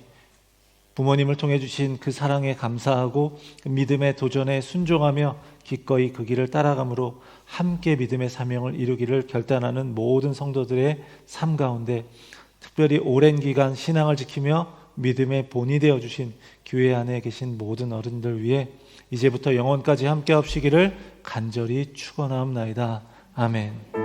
부모님을 통해 주신 그 사랑에 감사하고 그 믿음의 도전에 순종하며 기꺼이 그 길을 따라감으로 함께 믿음의 사명을 이루기를 결단하는 모든 성도들의 삶 가운데, 특별히 오랜 기간 신앙을 지키며 믿음의 본이 되어주신 교회 안에 계신 모든 어른들 위해 이제부터 영원까지 함께 하시기를 간절히 축원하옵나이다. 아멘.